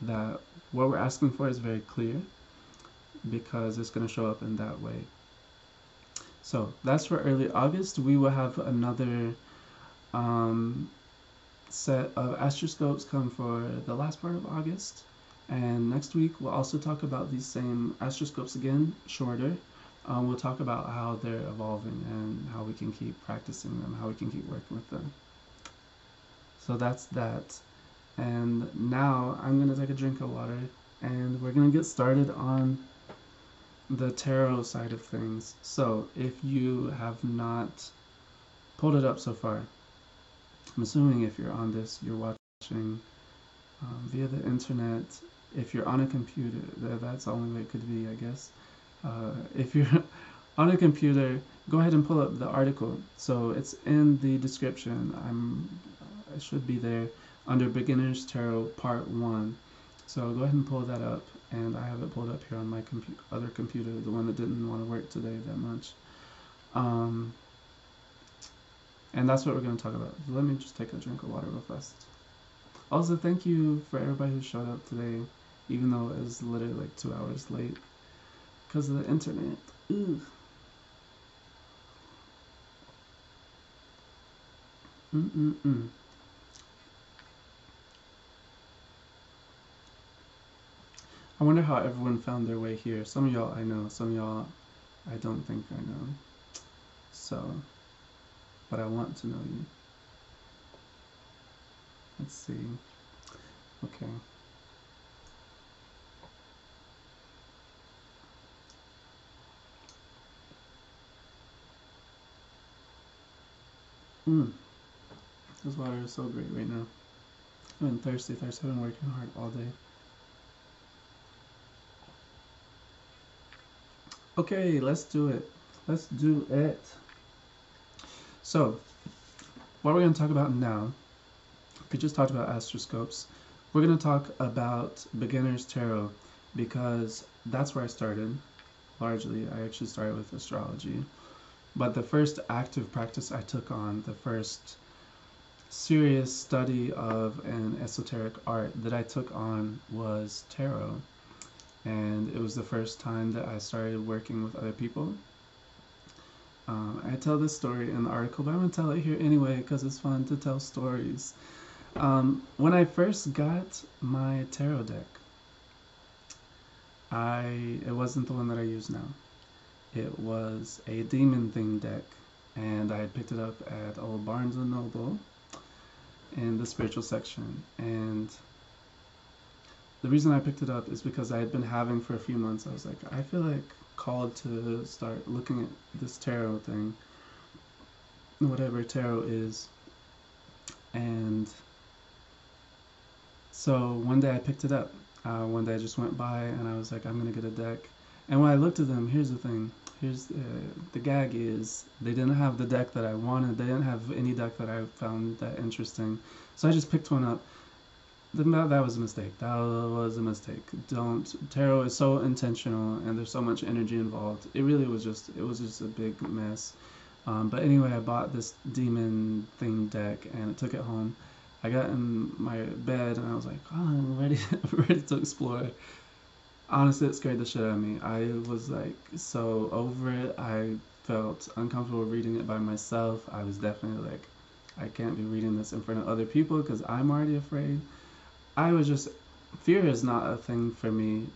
that what we're asking for is very clear, because it's going to show up in that way. So that's for early August. We will have another set of astroscopes come for the last part of August. And next week we'll also talk about these same astroscopes again, shorter. We'll talk about how they're evolving and how we can keep practicing them, how we can keep working with them. So that's that. And now I'm going to take a drink of water and we're going to get started on the tarot side of things. So if you have not pulled it up so far, I'm assuming if you're on this, you're watching via the internet. If you're on a computer, that's the only way it could be, I guess. If you're on a computer, go ahead and pull up the article. So it's in the description. It should be there under Beginner's Tarot Part 1. So go ahead and pull that up. And I have it pulled up here on my other computer, the one that didn't want to work today that much. And that's what we're going to talk about. Let me just take a drink of water real fast. Also, thank you for everybody who showed up today, even though it was literally like 2 hours late because of the internet. Ooh. I wonder how everyone found their way here. Some of y'all I know, some of y'all I don't think I know. So, but I want to know you. Let's see. Okay. This water is so great right now. I've been thirsty. I've been working hard all day. Okay, let's do it. Let's do it. So, what we're going to talk about now, we just talked about astroscopes. We're going to talk about Beginner's Tarot, because that's where I started, largely. I actually started with astrology. But the first active practice I took on, the first serious study of an esoteric art that I took on was tarot. And it was the first time that I started working with other people. I tell this story in the article, but I'm going to tell it here anyway because it's fun to tell stories. When I first got my tarot deck, it wasn't the one that I use now. It was a demon thing deck, and I had picked it up at old Barnes & Noble in the spiritual section. And the reason I picked it up is because I had been having for a few months, I was like, I feel like called to start looking at this tarot thing, whatever tarot is. And so one day I picked it up. One day I just went by and I was like, I'm gonna get a deck. And when I looked at them, here's the thing. Here's the gag is they didn't have the deck that I wanted. They didn't have any deck that I found that interesting. So I just picked one up. That was a mistake. That was a mistake. Tarot is so intentional and there's so much energy involved. It was just a big mess. But anyway, I bought this demon thing deck and I took it home. I got in my bed and I was like, oh, I'm ready to explore. Honestly, it scared the shit out of me. I was like so over it. I felt uncomfortable reading it by myself. I was definitely like, I can't be reading this in front of other people because I'm already afraid. Fear is not a thing for me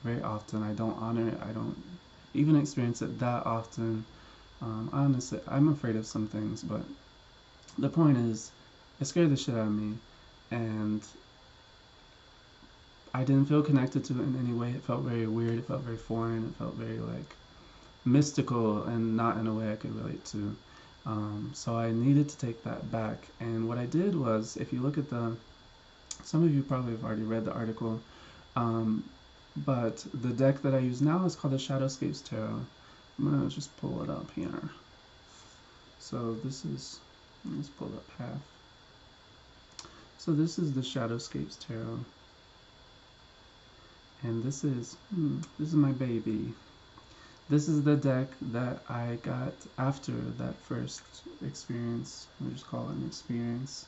very often. I don't honor it. I don't even experience it that often. Honestly, I'm afraid of some things, but the point is, it scared the shit out of me, and I didn't feel connected to it in any way. It felt very weird. It felt very foreign. It felt very like mystical and not in a way I could relate to. So I needed to take that back. And what I did was, if you look at some of you probably have already read the article, but the deck that I use now is called the Shadowscapes Tarot. I'm gonna just pull it up here. So let's pull up half. So this is the Shadowscapes Tarot. And this is my baby. This is the deck that I got after that first experience. We'll just call it an experience.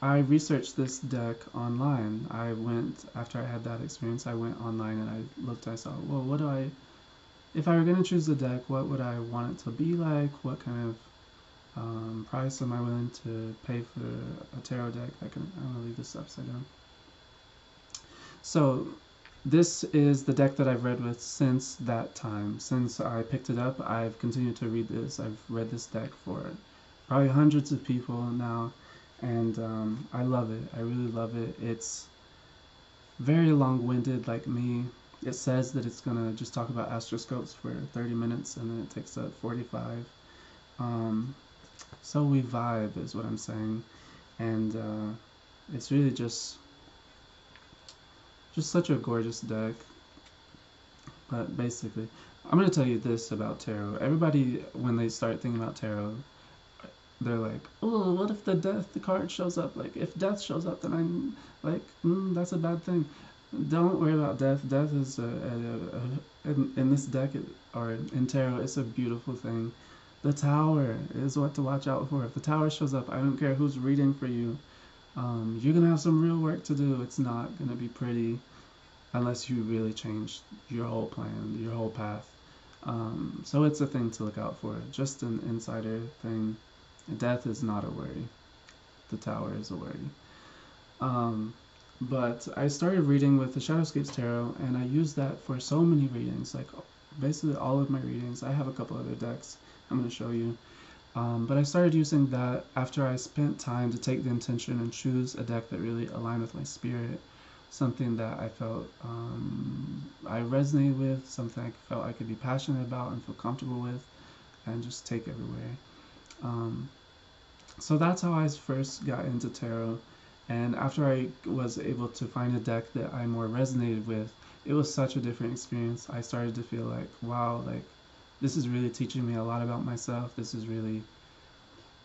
I researched this deck online. After I had that experience, I went online and I looked, I saw, well, if I were going to choose a deck, what would I want it to be like? What kind of price am I willing to pay for a tarot deck? I'm going to leave this upside down. So this is the deck that I've read with since that time. Since I picked it up, I've continued to read this. I've read this deck for probably hundreds of people now, and I love it. I really love it. It's very long-winded like me. It says that it's going to just talk about astroscopes for 30 minutes, and then it takes up 45. So we vibe is what I'm saying, and it's really just such a gorgeous deck. But basically, I'm going to tell you this about tarot. Everybody, when they start thinking about tarot, they're like, oh, what if the death card shows up? Like, if death shows up, then I'm like, that's a bad thing. Don't worry about death. Death is, in this deck, or in tarot, it's a beautiful thing. The Tower is what to watch out for. If the Tower shows up, I don't care who's reading for you. You're going to have some real work to do. It's not going to be pretty unless you really change your whole plan, your whole path. So it's a thing to look out for. Just an insider thing. Death is not a worry. The Tower is a worry. But I started reading with the Shadowscapes Tarot, and I used that for so many readings. Like, basically all of my readings. I have a couple other decks I'm going to show you. But I started using that after I spent time to take the intention and choose a deck that really aligned with my spirit, something that I felt I resonated with, something I felt I could be passionate about and feel comfortable with, and just take everywhere. So that's how I first got into tarot, and after I was able to find a deck that I more resonated with, it was such a different experience. I started to feel like, wow, like, this is really teaching me a lot about myself. This is really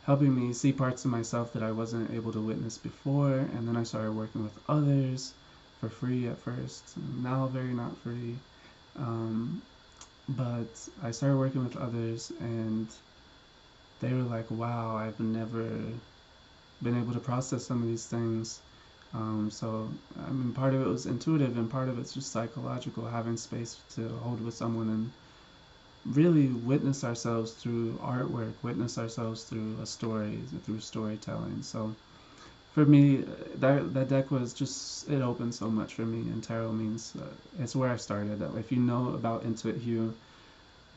helping me see parts of myself that I wasn't able to witness before. And then I started working with others for free at first. Now very not free. But I started working with others, and they were like, wow, I've never been able to process some of these things. So, I mean, part of it was intuitive and part of it's just psychological, having space to hold with someone and really witness ourselves through artwork, witness ourselves through a story, through storytelling. So, for me, that deck was just, it opened so much for me. And tarot means, it's where I started. If you know about Intuit Hue,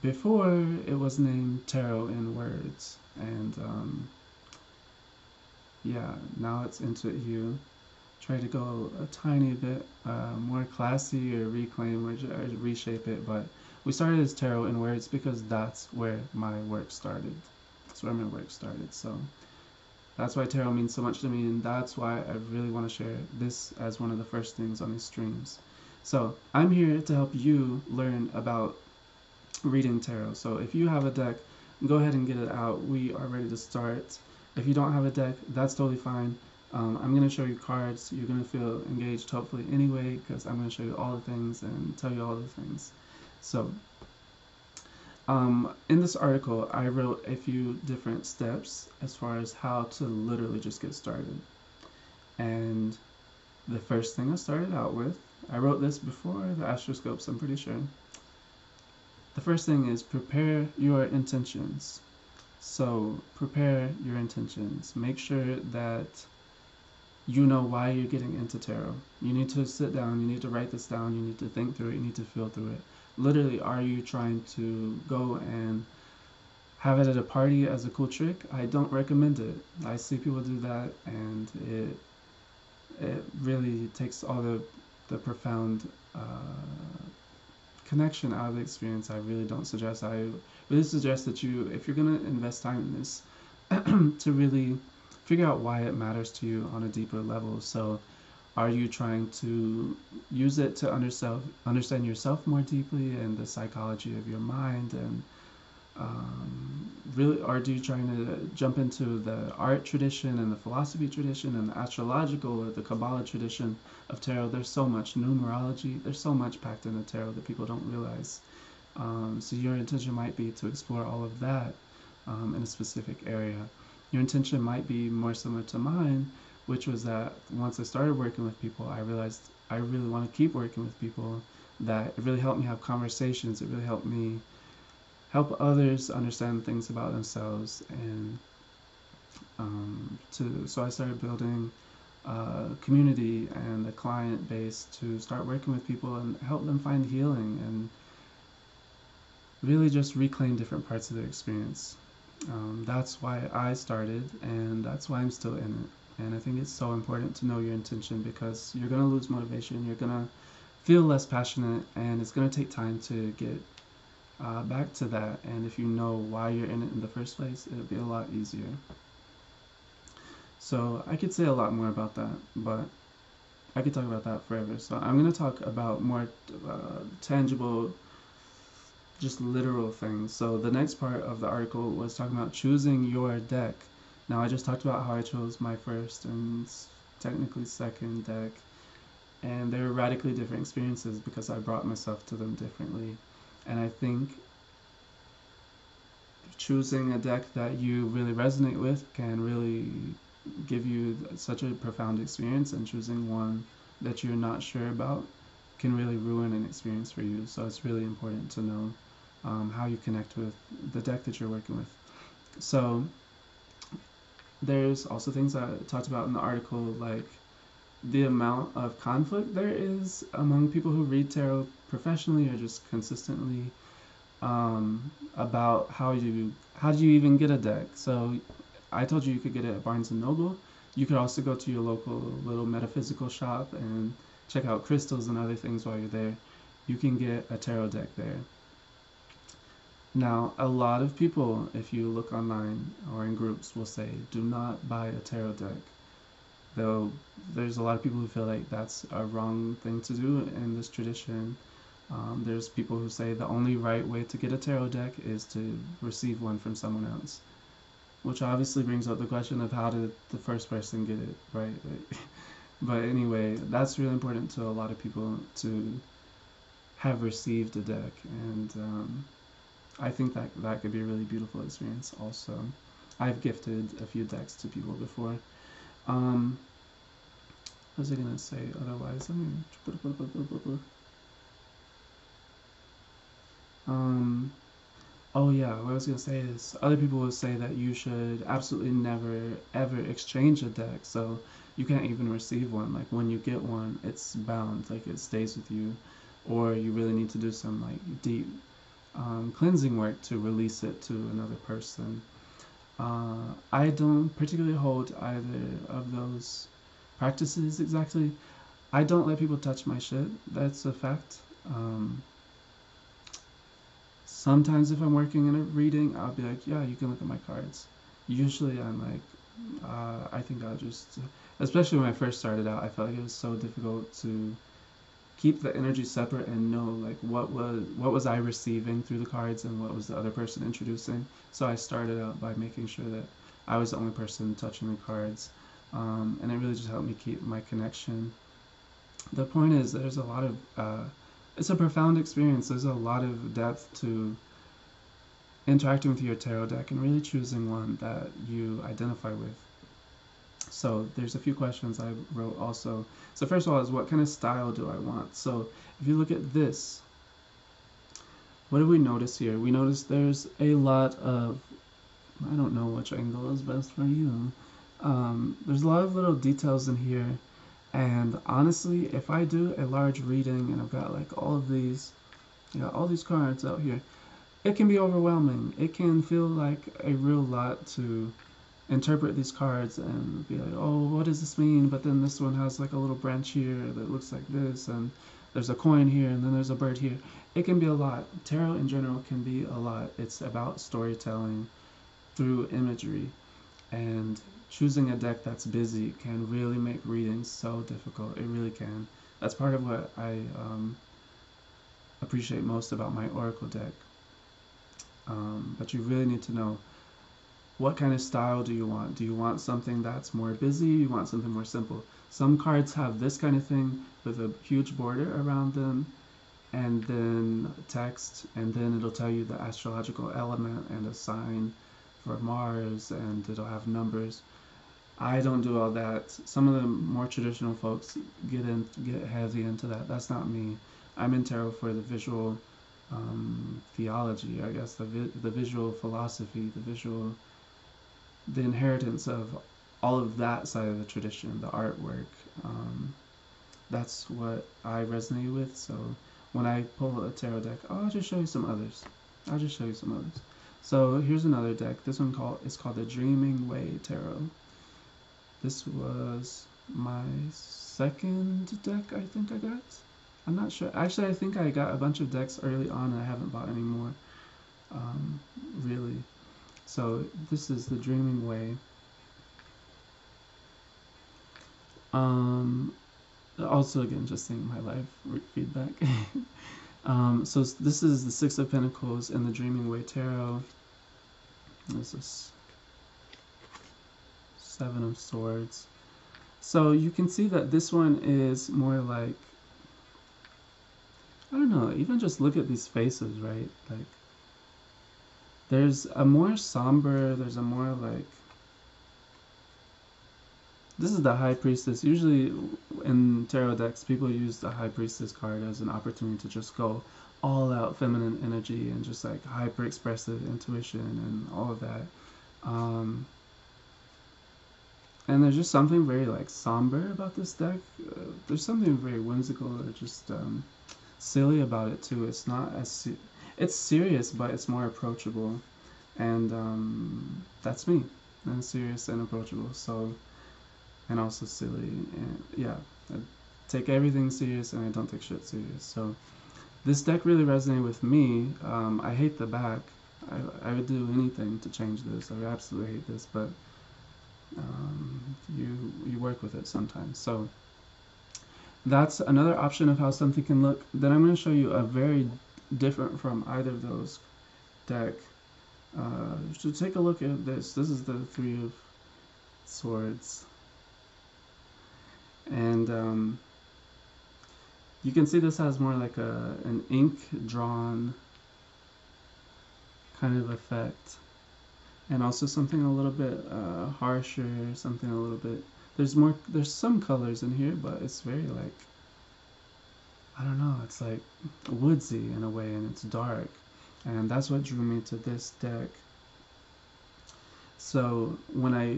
before it was named Tarot in Words. And yeah, now it's Intuit Hue. Try to go a tiny bit more classy or reclaim or reshape it, but we started as Tarot in Words because that's where my work started. That's where my work started. So that's why tarot means so much to me, and that's why I really want to share this as one of the first things on these streams. So I'm here to help you learn about reading tarot. So if you have a deck, go ahead and get it out. We are ready to start. If you don't have a deck, that's totally fine. I'm going to show you cards. You're going to feel engaged hopefully anyway, because I'm going to show you all the things and tell you all the things. So in this article, I wrote a few different steps as far as how to literally just get started. And the first thing I started out with, I wrote this before the astroscopes, I'm pretty sure. The first thing is prepare your intentions. So prepare your intentions. Make sure that you know why you're getting into tarot. You need to sit down, you need to write this down, you need to think through it, you need to feel through it. Literally, are you trying to go and have it at a party as a cool trick? I don't recommend it. I see people do that, and it really takes all the profound connection out of the experience. I really don't suggest. I really suggest that you, if you're going to invest time in this, to really figure out why it matters to you on a deeper level. So are you trying to use it to understand yourself more deeply and the psychology of your mind, and really, or do you trying to jump into the art tradition and the philosophy tradition and the astrological or the Kabbalah tradition of tarot? There's so much numerology, there's so much packed into tarot that people don't realize. So your intention might be to explore all of that in a specific area. Your intention might be more similar to mine, which was that once I started working with people, I realized I really want to keep working with people, that it really helped me have conversations, it really helped me help others understand things about themselves, and so I started building a community and a client base to start working with people and help them find healing and really just reclaim different parts of their experience. That's why I started, and that's why I'm still in it. And I think it's so important to know your intention, because you're going to lose motivation, you're going to feel less passionate, and it's going to take time to get back to that. And if you know why you're in it in the first place, it'll be a lot easier. So I could say a lot more about that, but I could talk about that forever. So I'm going to talk about more tangible, just literal things. So the next part of the article was talking about choosing your deck. Now I just talked about how I chose my first and technically second deck, and they were radically different experiences because I brought myself to them differently. And I think choosing a deck that you really resonate with can really give you such a profound experience, and choosing one that you're not sure about can really ruin an experience for you. So it's really important to know how you connect with the deck that you're working with. So there's also things I talked about in the article, like the amount of conflict there is among people who read tarot professionally or just consistently, about how do you even get a deck. So I told you could get it at Barnes & Noble. You could also go to your local little metaphysical shop and check out crystals and other things while you're there. You can get a tarot deck there. Now, a lot of people, if you look online or in groups, will say, do not buy a tarot deck. Though there's a lot of people who feel like that's a wrong thing to do in this tradition. There's people who say the only right way to get a tarot deck is to receive one from someone else, which obviously brings up the question of how did the first person get it, right? But anyway, that's really important to a lot of people to have received a deck, and I think that could be a really beautiful experience also. I've gifted a few decks to people before. What was I gonna say otherwise? Oh yeah, what I was gonna say is other people will say that you should absolutely never ever exchange a deck, so you can't even receive one. Like when you get one, it's bound, like it stays with you, or you really need to do some like deep cleansing work to release it to another person. I don't particularly hold either of those practices exactly. I don't let people touch my shit. That's a fact. Sometimes if I'm working in a reading, I'll be like, yeah, you can look at my cards. Usually I'm like, I think I'll just, especially when I first started out, I felt like it was so difficult to keep the energy separate and know like what was I receiving through the cards and what was the other person introducing. So I started out by making sure that I was the only person touching the cards, and it really just helped me keep my connection. The point is, there's a lot of it's a profound experience. There's a lot of depth to interacting with your tarot deck and really choosing one that you identify with. So there's a few questions I wrote also. So first of all is, what kind of style do I want? So if you look at this, what do we notice here? We notice there's a lot of, I don't know which angle is best for you. There's a lot of little details in here. And honestly, if I do a large reading and I've got like all these cards out here, it can be overwhelming. It can feel like a real lot to interpret these cards and be like, oh, what does this mean? But then this one has like a little branch here that looks like this, and there's a coin here, and then there's a bird here. It can be a lot. Tarot in general can be a lot. It's about storytelling through imagery, and choosing a deck that's busy can really make readings so difficult. It really can. That's part of what I appreciate most about my Oracle deck. But you really need to know, what kind of style do you want? Do you want something that's more busy? You want something more simple? Some cards have this kind of thing with a huge border around them, and then text, and then it'll tell you the astrological element and a sign for Mars, and it'll have numbers. I don't do all that. Some of the more traditional folks get heavy into that. That's not me. I'm in tarot for the visual theology, I guess, the visual philosophy, the inheritance of all of that side of the tradition, the artwork. That's what I resonate with. So when I pull a tarot deck, I'll just show you some others. So here's another deck. This one is called the Dreaming Way Tarot. This was my second deck I think I got. I'm not sure. Actually, I think I got a bunch of decks early on and I haven't bought any more. Really. So this is the Dreaming Way. Also, again, just seeing my live feedback. So this is the Six of Pentacles in the Dreaming Way Tarot. This is Seven of Swords. So you can see that this one is more like, I don't know, even just look at these faces, right? Like, there's a more somber, there's a more like, this is the High Priestess. Usually in tarot decks, people use the High Priestess card as an opportunity to just go all out feminine energy and just like hyper expressive intuition and all of that. And there's just something very like somber about this deck. There's something very whimsical or just silly about it too. It's not as it's serious, but it's more approachable, and that's me. I'm serious and approachable. So, and also silly, and yeah, I take everything serious and I don't take shit serious. So, this deck really resonated with me. I hate the back. I would do anything to change this. I absolutely hate this, but you work with it sometimes. So that's another option of how something can look. Then I'm going to show you a very different from either of those deck. So take a look at this. This is the Three of Swords, and you can see this has more like an ink drawn kind of effect. and also something a little bit harsher, something a little bit, there's some colors in here, but it's very like, I don't know, it's like woodsy in a way, and it's dark, and that's what drew me to this deck. So when I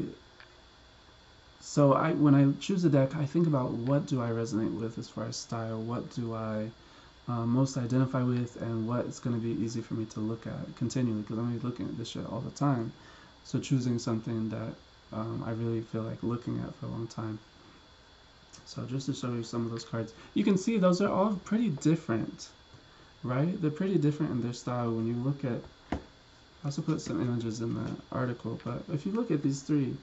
choose a deck, I think about what do I resonate with as far as style, what do I most identify with, and what is going to be easy for me to look at continually, because I'm going to be looking at this shit all the time. So choosing something that I really feel like looking at for a long time. So just to show you some of those cards, you can see those are all pretty different, right? They're pretty different in their style. When you look at, I also put some images in the article, but if you look at these three,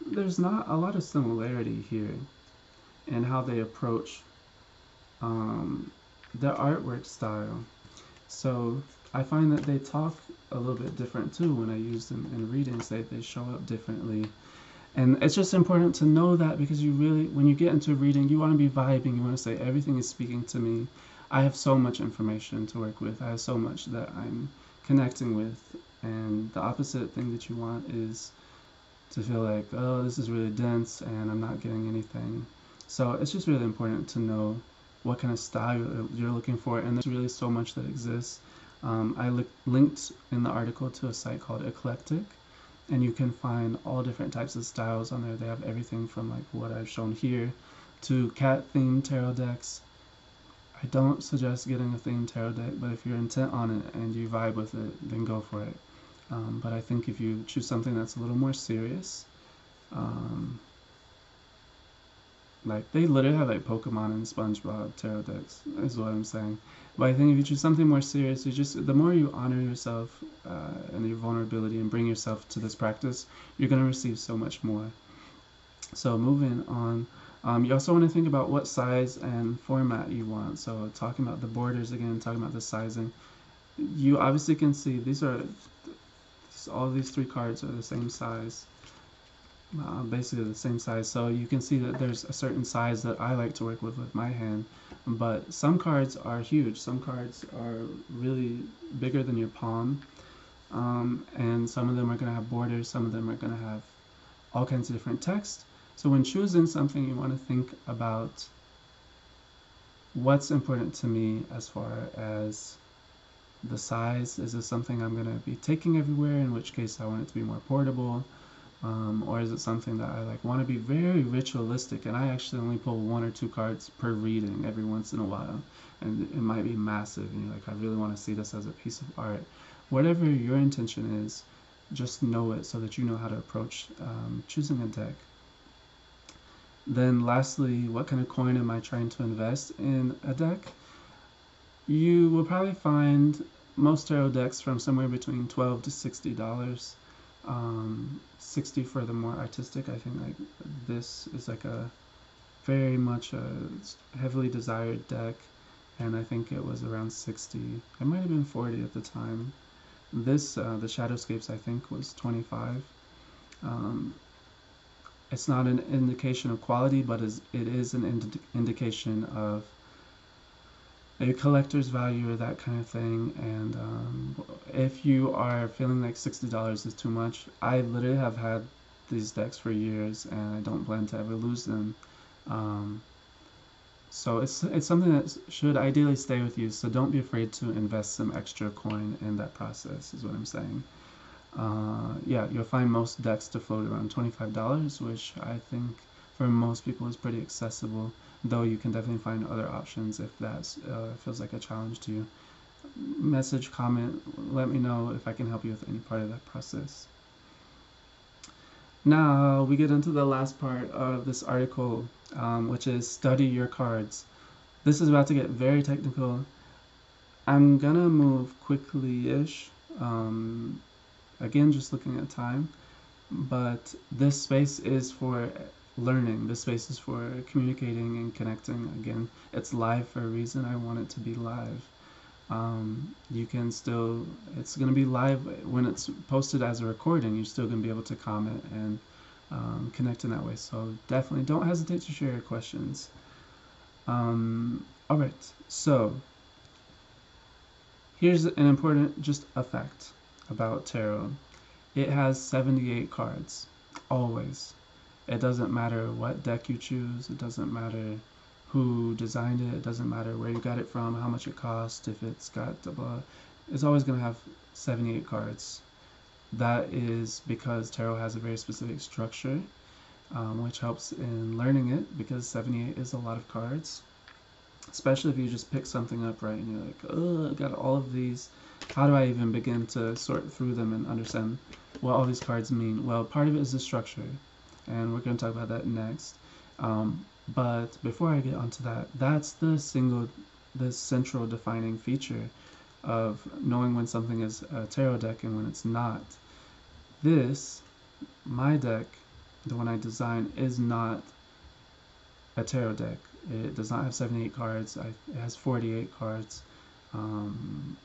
there's not a lot of similarity here in how they approach their artwork style. So I find that they talk a little bit different too when I use them in readings. They show up differently. And it's just important to know that, because you really, when you get into reading, you want to be vibing. You want to say, everything is speaking to me. I have so much information to work with. I have so much that I'm connecting with. And the opposite thing that you want is to feel like, oh, this is really dense and I'm not getting anything. So it's just really important to know what kind of style you're looking for. And there's really so much that exists. I linked in the article to a site called Eclectic, and you can find all different types of styles on there. They have everything from like what I've shown here to cat themed tarot decks. I don't suggest getting a themed tarot deck, but if you're intent on it and you vibe with it, then go for it. But I think if you choose something that's a little more serious, like they literally have like Pokemon and SpongeBob tarot decks, is what I'm saying. But I think if you choose something more serious, the more you honor yourself and your vulnerability and bring yourself to this practice, you're going to receive so much more. So moving on, you also want to think about what size and format you want. So talking about the borders again, talking about the sizing. You obviously can see all these three cards are the same size. Basically the same size, so you can see that there's a certain size that I like to work with my hand, but some cards are huge, some cards are really bigger than your palm, and some of them are going to have borders, some of them are going to have all kinds of different text. So when choosing something, you want to think about what's important to me as far as the size. Is this something I'm going to be taking everywhere, in which case I want it to be more portable? Or is it something that I like want to be very ritualistic, and I actually only pull 1 or 2 cards per reading every once in a while, and it might be massive and you're like, I really want to see this as a piece of art. Whatever your intention is, just know it so that you know how to approach choosing a deck. Then lastly, what kind of coin am I trying to invest in a deck? You will probably find most tarot decks from somewhere between $12 to $60. 60 for the more artistic. I think like this is like a very much a heavily desired deck, and I think it was around 60. It might have been 40 at the time. This the Shadowscapes I think was 25. It's not an indication of quality, but it is an indication of a collector's value or that kind of thing. And if you are feeling like $60 is too much, I literally have had these decks for years and I don't plan to ever lose them. So it's something that should ideally stay with you, so don't be afraid to invest some extra coin in that process, is what I'm saying. Yeah, you'll find most decks to float around $25, which I think for most people is pretty accessible, though you can definitely find other options if that feels like a challenge to you. Message, comment, let me know if I can help you with any part of that process. Now we get into the last part of this article, which is study your cards. This is about to get very technical. I'm gonna move quickly-ish, again just looking at time, but this space is for learning. This space is for communicating and connecting. Again, it's live for a reason. I want it to be live. You can still, it's going to be live when it's posted as a recording. You're still going to be able to comment and connect in that way. So definitely don't hesitate to share your questions. All right, so here's an important just a fact about tarot. It has 78 cards, always. It doesn't matter what deck you choose, it doesn't matter who designed it, it doesn't matter where you got it from, how much it cost, if it's got blah, it's always going to have 78 cards. That is because tarot has a very specific structure, which helps in learning it, because 78 is a lot of cards. Especially if you just pick something up, right, and you're like, oh, I got all of these. How do I even begin to sort through them and understand what all these cards mean? Well, part of it is the structure, and we're going to talk about that next. But before I get onto that, that's the central defining feature of knowing when something is a tarot deck and when it's not. My deck, the one I designed, is not a tarot deck. It does not have 78 cards. It has 48 cards. I'm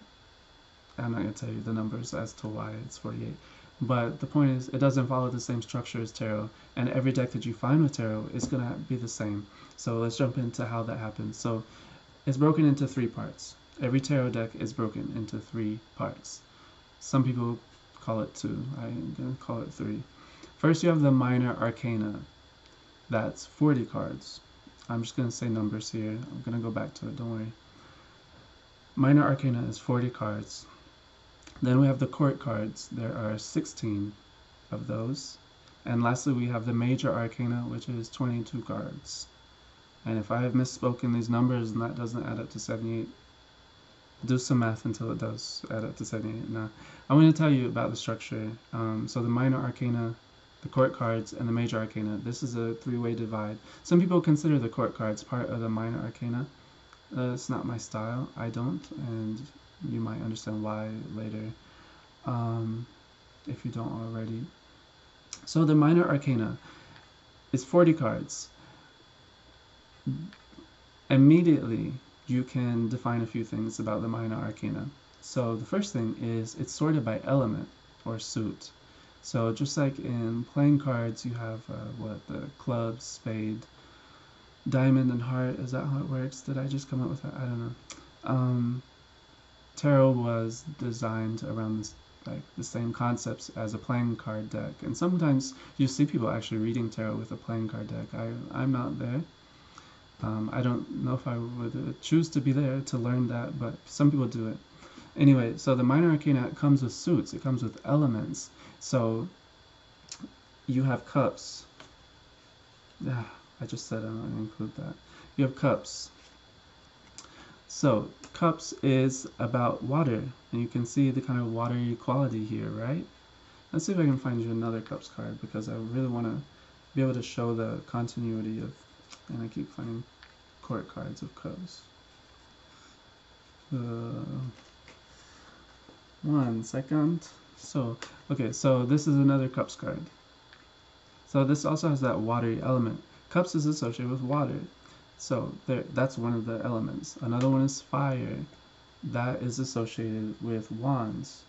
not going to tell you the numbers as to why it's 48. But the point is, it doesn't follow the same structure as tarot. And every deck that you find with tarot is going to be the same. So let's jump into how that happens. So it's broken into 3 parts. Every tarot deck is broken into 3 parts. Some people call it 2. I'm going to call it 3. First, you have the minor arcana. That's 40 cards. I'm just going to say numbers here. I'm going to go back to it, don't worry. Minor arcana is 40 cards. Then we have the court cards. There are 16 of those. And lastly, we have the major arcana, which is 22 cards. And if I have misspoken these numbers and that doesn't add up to 78, do some math until it does add up to 78. Now, I'm going to tell you about the structure. So the minor arcana, the court cards, and the major arcana. This is a 3-way divide. Some people consider the court cards part of the minor arcana. It's not my style. I don't, and you might understand why later, if you don't already. So the minor arcana is 40 cards. Immediately, you can define a few things about the minor arcana. So the first thing is it's sorted by element or suit. So just like in playing cards, you have the club, spade, diamond, and heart. Is that how it works? Did I just come up with that? I don't know. Tarot was designed around the same concepts as a playing card deck, and sometimes you see people actually reading tarot with a playing card deck. I'm not there. I don't know if I would choose to be there to learn that, but some people do it. Anyway, so the minor arcana comes with suits. It comes with elements. So you have cups. Yeah, I just said I'm going to include that. You have cups. So cups is about water, and you can see the kind of watery quality here, right? Let's see if I can find you another cups card, because I really want to be able to show the continuity of, and I keep finding court cards of cups. 1 second. So, okay, so this is another cups card. So this also has that watery element. Cups is associated with water. So that's one of the elements. Another one is fire. That is associated with wands.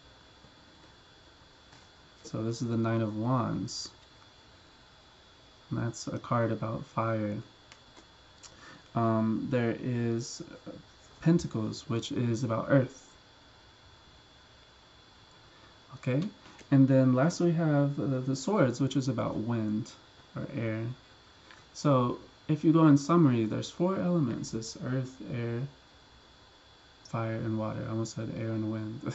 So this is the Nine of Wands. And that's a card about fire. There is Pentacles, which is about earth. Okay, and then last we have the Swords, which is about wind or air. So if you go in summary, there's 4 elements: this earth, air, fire, and water. I almost said air and wind.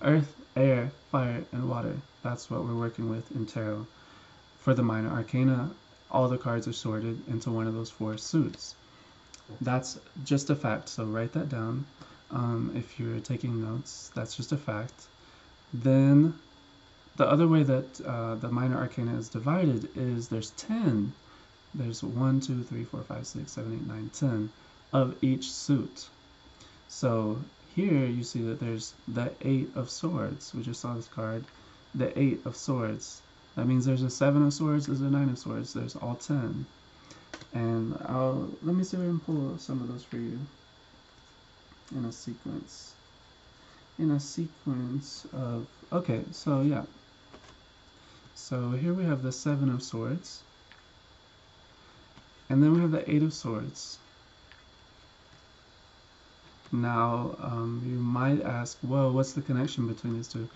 Earth, air, fire, and water. That's what we're working with in tarot. For the minor arcana, all the cards are sorted into one of those 4 suits. That's just a fact, so write that down. If you're taking notes, that's just a fact. Then the other way that the minor arcana is divided is there's 10. There's 1, 2, 3, 4, 5, 6, 7, 8, 9, 10 of each suit. So here you see that there's the 8 of Swords. We just saw this card. The 8 of Swords. That means there's a 7 of Swords, there's a 9 of Swords, there's all 10. And let me see if I can pull some of those for you in a sequence. In a sequence of, okay, so yeah. So here we have the 7 of Swords. And then we have the 8 of Swords. Now, you might ask, well, what's the connection between these two?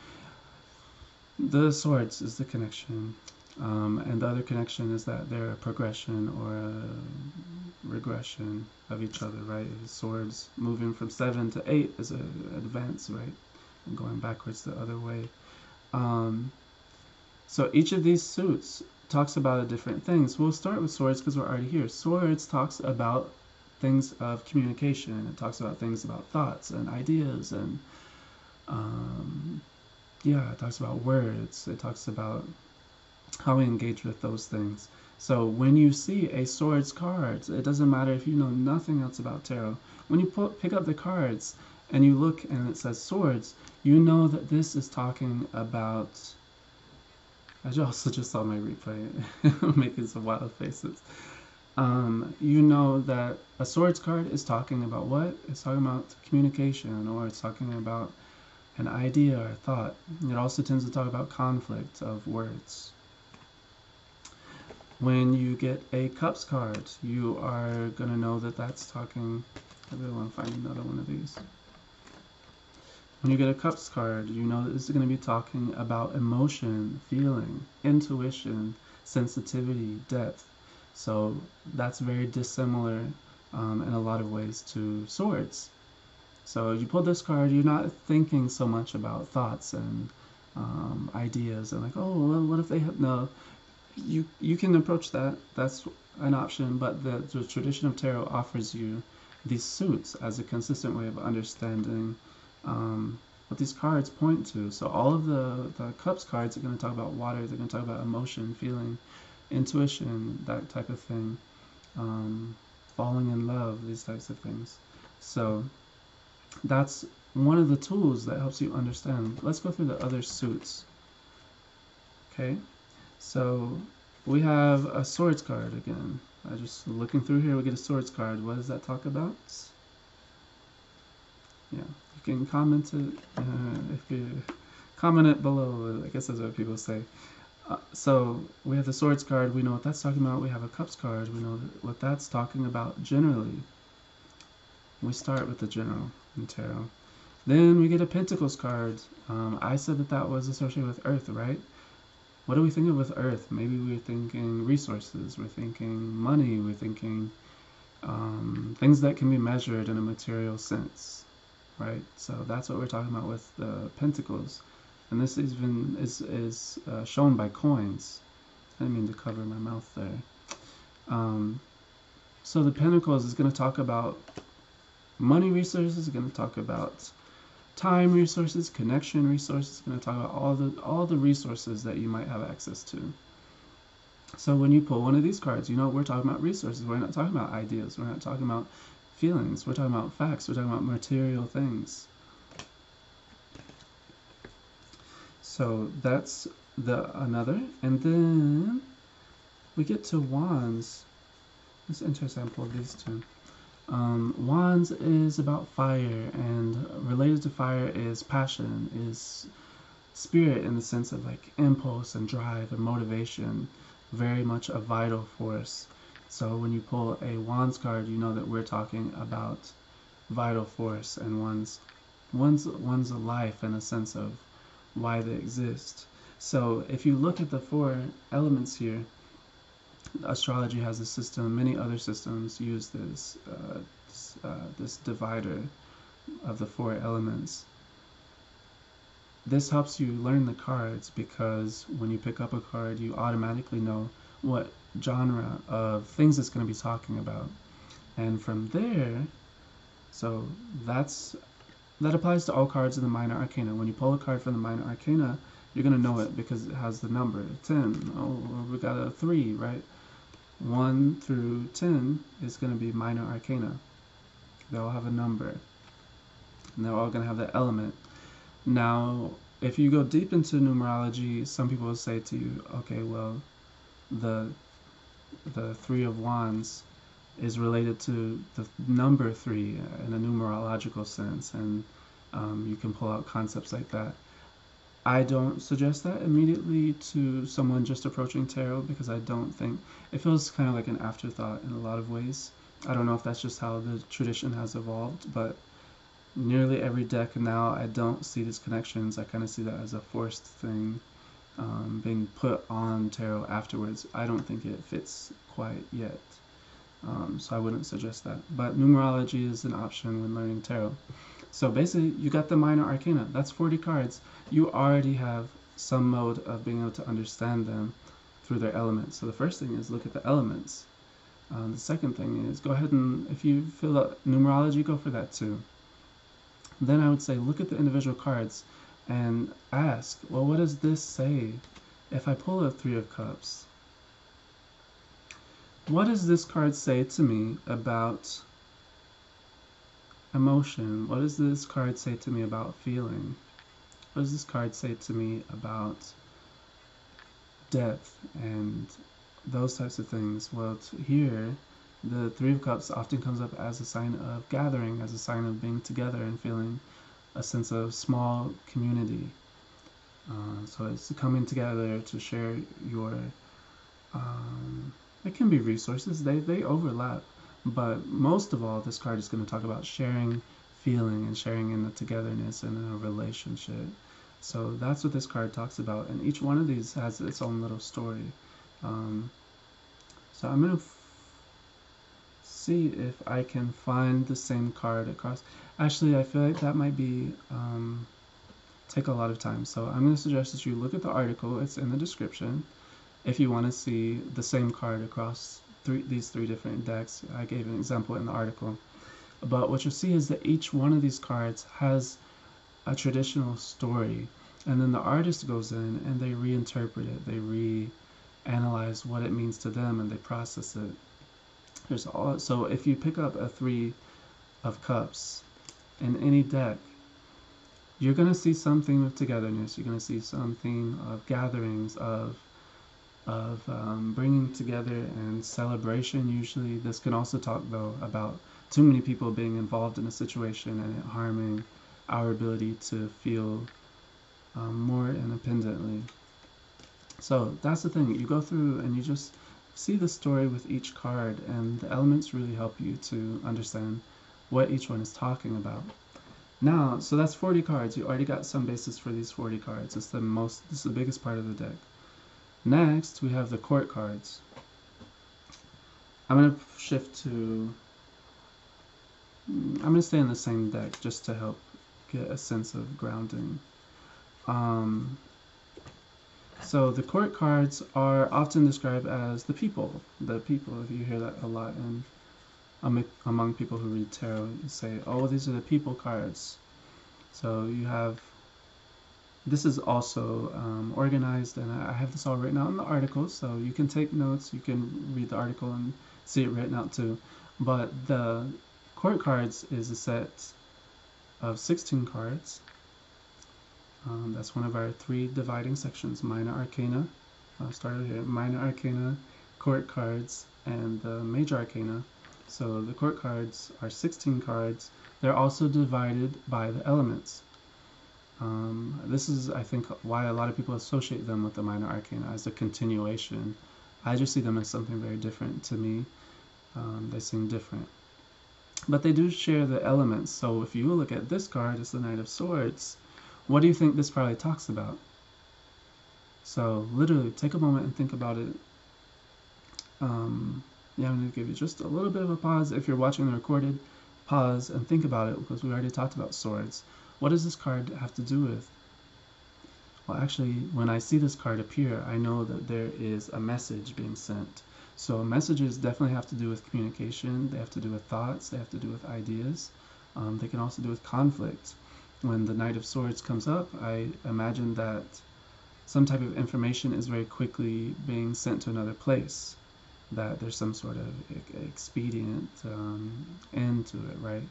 The swords is the connection. And the other connection is that they're a progression or a regression of each other, right? Swords moving from 7 to 8 is an advance, right? And going backwards the other way. So each of these suits talks about a different things. We'll start with swords because we're already here. Swords talks about things of communication. It talks about things about thoughts and ideas and yeah, it talks about words. It talks about how we engage with those things. So when you see a swords cards, it doesn't matter if you know nothing else about tarot. When you pick up the cards and you look and it says swords, you know that this is talking about. I also just saw my replay making some wild faces. You know that a swords card is talking about what? It's talking about communication, or it's talking about an idea or thought. It also tends to talk about conflict of words. When you get a cups card, you are going to know that that's talking. I really want to find another one of these. When you get a cups card, you know that this is going to be talking about emotion, feeling, intuition, sensitivity, depth. So that's very dissimilar in a lot of ways to swords. So you pull this card, you're not thinking so much about thoughts and ideas and like, oh, well, what if they have, no, you can approach that. That's an option, but the tradition of tarot offers you these suits as a consistent way of understanding what these cards point to. So all of the cups cards are going to talk about water. They're going to talk about emotion, feeling, intuition, that type of thing, falling in love, these types of things. So that's one of the tools that helps you understand. Let's go through the other suits. Okay, so we have a swords card again. I just looking through here, we get a swords card. What does that talk about? Yeah, you can comment it if you comment it below. I guess that's what people say. So we have the swords card. We know what that's talking about. We have a cups card. We know what that's talking about generally. We start with the general in tarot. Then we get a pentacles card. I said that that was associated with earth, right? What do we think of with earth? Maybe we're thinking resources. We're thinking money. We're thinking things that can be measured in a material sense, right? So that's what we're talking about with the pentacles. And this even is shown by coins. I didn't mean to cover my mouth there. So the pentacles is going to talk about money resources. It's going to talk about time resources, connection resources. It's going to talk about all the resources that you might have access to. So when you pull one of these cards, you know we're talking about resources. We're not talking about ideas. We're not talking about feelings. We're talking about facts. We're talking about material things. So that's another. And then we get to wands. It's interesting I pulled these two. Wands is about fire, and related to fire is passion, is spirit in the sense of like impulse and drive and motivation, very much a vital force. So when you pull a wands card, you know that we're talking about vital force and one's life in a sense of why they exist. So if you look at the 4 elements here, astrology has a system. Many other systems use this this divider of the 4 elements. This helps you learn the cards because when you pick up a card, you automatically know what genre of things it's going to be talking about. And from there, so that applies to all cards in the minor arcana. When you pull a card from the minor arcana, you're going to know it because it has the number 10. Oh, we got a 3, right? 1 through 10 is going to be minor arcana. They all have a number, and they're all going to have the element. Now, if you go deep into numerology, some people will say to you, okay, well, the 3 of wands is related to the number 3 in a numerological sense, and you can pull out concepts like that. I don't suggest that immediately to someone just approaching tarot because I don't think, it feels kind of like an afterthought in a lot of ways. I don't know if that's just how the tradition has evolved, but nearly every deck now I don't see these connections. I kind of see that as a forced thing. being put on tarot afterwards. I don't think it fits quite yet. So I wouldn't suggest that. But numerology is an option when learning tarot. So basically, you got the minor arcana. That's 40 cards. You already have some mode of being able to understand them through their elements. So the first thing is look at the elements. The second thing is go ahead and, if you fill out numerology, go for that too. Then I would say look at the individual cards and ask, well, what does this say? If I pull a Three of Cups, what does this card say to me about emotion? What does this card say to me about feeling? What does this card say to me about depth and those types of things? Well, here, the Three of Cups often comes up as a sign of gathering, as a sign of being together and feeling a sense of small community. So it's coming together to share your, it can be resources, they overlap. But most of all, this card is going to talk about sharing feeling and sharing in the togetherness and in a relationship. So that's what this card talks about. And each one of these has its own little story. So I'm going to see if I can find the same card across. Actually, I feel like that might be take a lot of time. So I'm going to suggest that you look at the article. It's in the description. If you want to see the same card across these three different decks, I gave an example in the article. But what you'll see is that each one of these cards has a traditional story, and then the artist goes in and they reinterpret it, they reanalyze what it means to them, and they process it. So if you pick up a Three of Cups in any deck, you're going to see something of togetherness, you're going to see something of gatherings, of bringing together and celebration. Usually this can also talk though about too many people being involved in a situation and it harming our ability to feel more independently. So that's the thing, you go through and you just see the story with each card, and the elements really help you to understand what each one is talking about. Now, so that's 40 cards. You already got some basis for these 40 cards. This is the biggest part of the deck. Next, we have the court cards. I'm going to shift to, I'm going to stay in the same deck just to help get a sense of grounding. So the court cards are often described as the people. The people, if you hear that a lot among people who read tarot, you say, oh, these are the people cards. So you have, this is also organized, and I have this all written out in the article, so you can take notes, you can read the article and see it written out too. But the court cards is a set of 16 cards. That's one of our three dividing sections: minor arcana, I'll start here, minor arcana, court cards, and the major arcana. So the court cards are 16 cards. They're also divided by the elements. This is, I think, why a lot of people associate them with the minor arcana as a continuation. I just see them as something very different to me. They seem different. But they do share the elements. So if you look at this card, it's the Knight of Swords. What do you think this probably talks about? So literally take a moment and think about it. Yeah, I'm going to give you just a little bit of a pause. If you're watching the recorded, pause and think about it, because we already talked about swords. What does this card have to do with? Well, actually, when I see this card appear, I know that there is a message being sent. So messages definitely have to do with communication. They have to do with thoughts. They have to do with ideas. They can also do with conflict. When the Knight of Swords comes up, I imagine that some type of information is very quickly being sent to another place, that there's some sort of expedient end to it, right?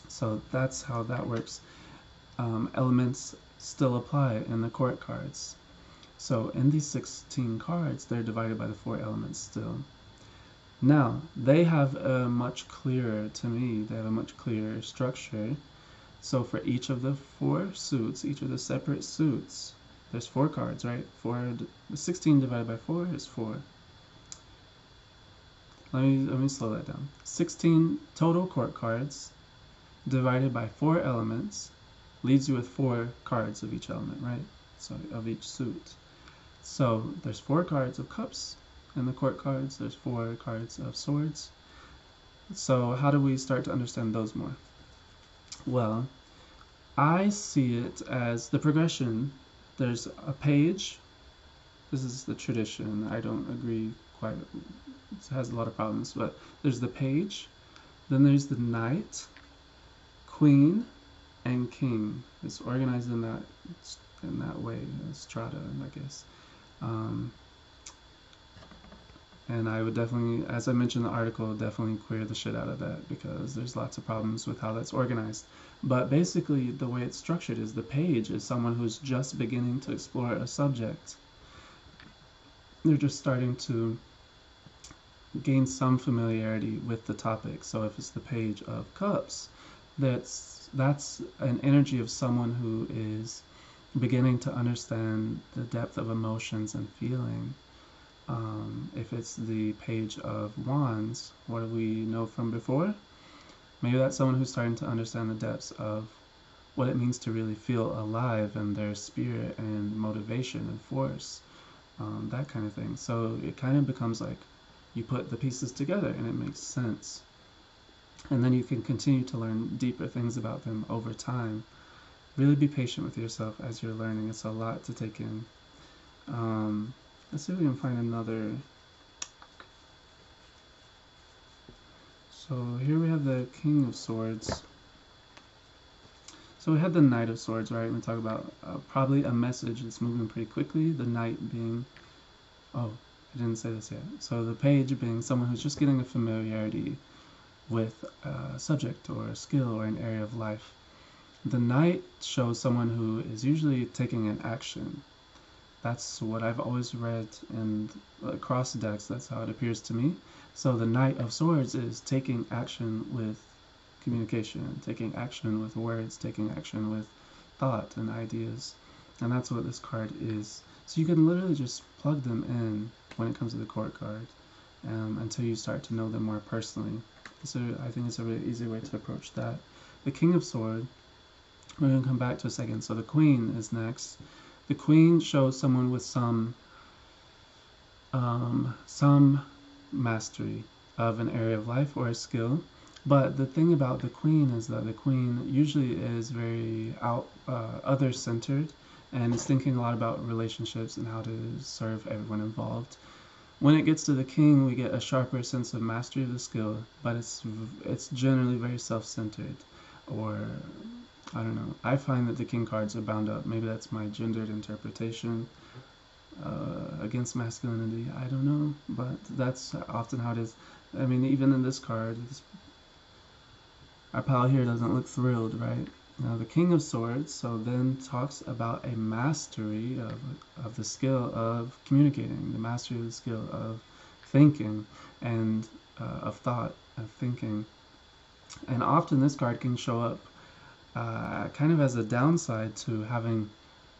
So that's how that works. Elements still apply in the court cards. So in these 16 cards, they're divided by the 4 elements still. Now, they have a much clearer, to me, they have a much clearer structure. So for each of the 4 suits, each of the separate suits, there's 4 cards, right? 16 divided by 4 is 4. Let me slow that down. 16 total court cards divided by 4 elements leaves you with 4 cards of each element, right? so of each suit. So there's 4 cards of cups in the court cards. There's 4 cards of swords. So how do we start to understand those more? Well, I see it as the progression. There's a page. This is the tradition. I don't agree quite. It has a lot of problems, but there's the page. Then there's the knight, queen, and king. It's organized in that way, strata, I guess. And I would definitely, as I mentioned in the article, definitely queer the shit out of that because there's lots of problems with how that's organized. But basically, the way it's structured is the page is someone who's just beginning to explore a subject. They're just starting to gain some familiarity with the topic. So if it's the page of cups, that's an energy of someone who is beginning to understand the depth of emotions and feeling. If it's the page of wands, what do we know from before? Maybe that's someone who's starting to understand the depths of what it means to really feel alive and their spirit and motivation and force, that kind of thing. So it kind of becomes like you put the pieces together and it makes sense. And then you can continue to learn deeper things about them over time. Really be patient with yourself as you're learning. It's a lot to take in. Let's see if we can find another. So here we have the King of Swords. So we had the Knight of Swords, right? We talk about probably a message that's moving pretty quickly. The Knight being, oh, I didn't say this yet. So the page being someone who's just getting a familiarity with a subject or a skill or an area of life. The Knight shows someone who is usually taking an action. That's what I've always read in across decks. That's how it appears to me. So the Knight of Swords is taking action with communication, taking action with words, taking action with thought and ideas. And that's what this card is. So you can literally just plug them in when it comes to the court card until you start to know them more personally. So I think it's a really easy way to approach that. The King of Swords, we're going to come back to a second. So the Queen is next. The Queen shows someone with some mastery of an area of life or a skill. But the thing about the Queen is that the Queen usually is very other-centered and is thinking a lot about relationships and how to serve everyone involved. When it gets to the King, we get a sharper sense of mastery of the skill, but it's generally very self-centered, or I don't know. I find that the King cards are bound up. Maybe that's my gendered interpretation against masculinity. I don't know, but that's often how it is. I mean, even in this card, our pal here doesn't look thrilled, right? Now, the King of Swords, so then talks about a mastery of the skill of communicating, the mastery of the skill of thinking, and of thought, of thinking. And often this card can show up kind of as a downside to having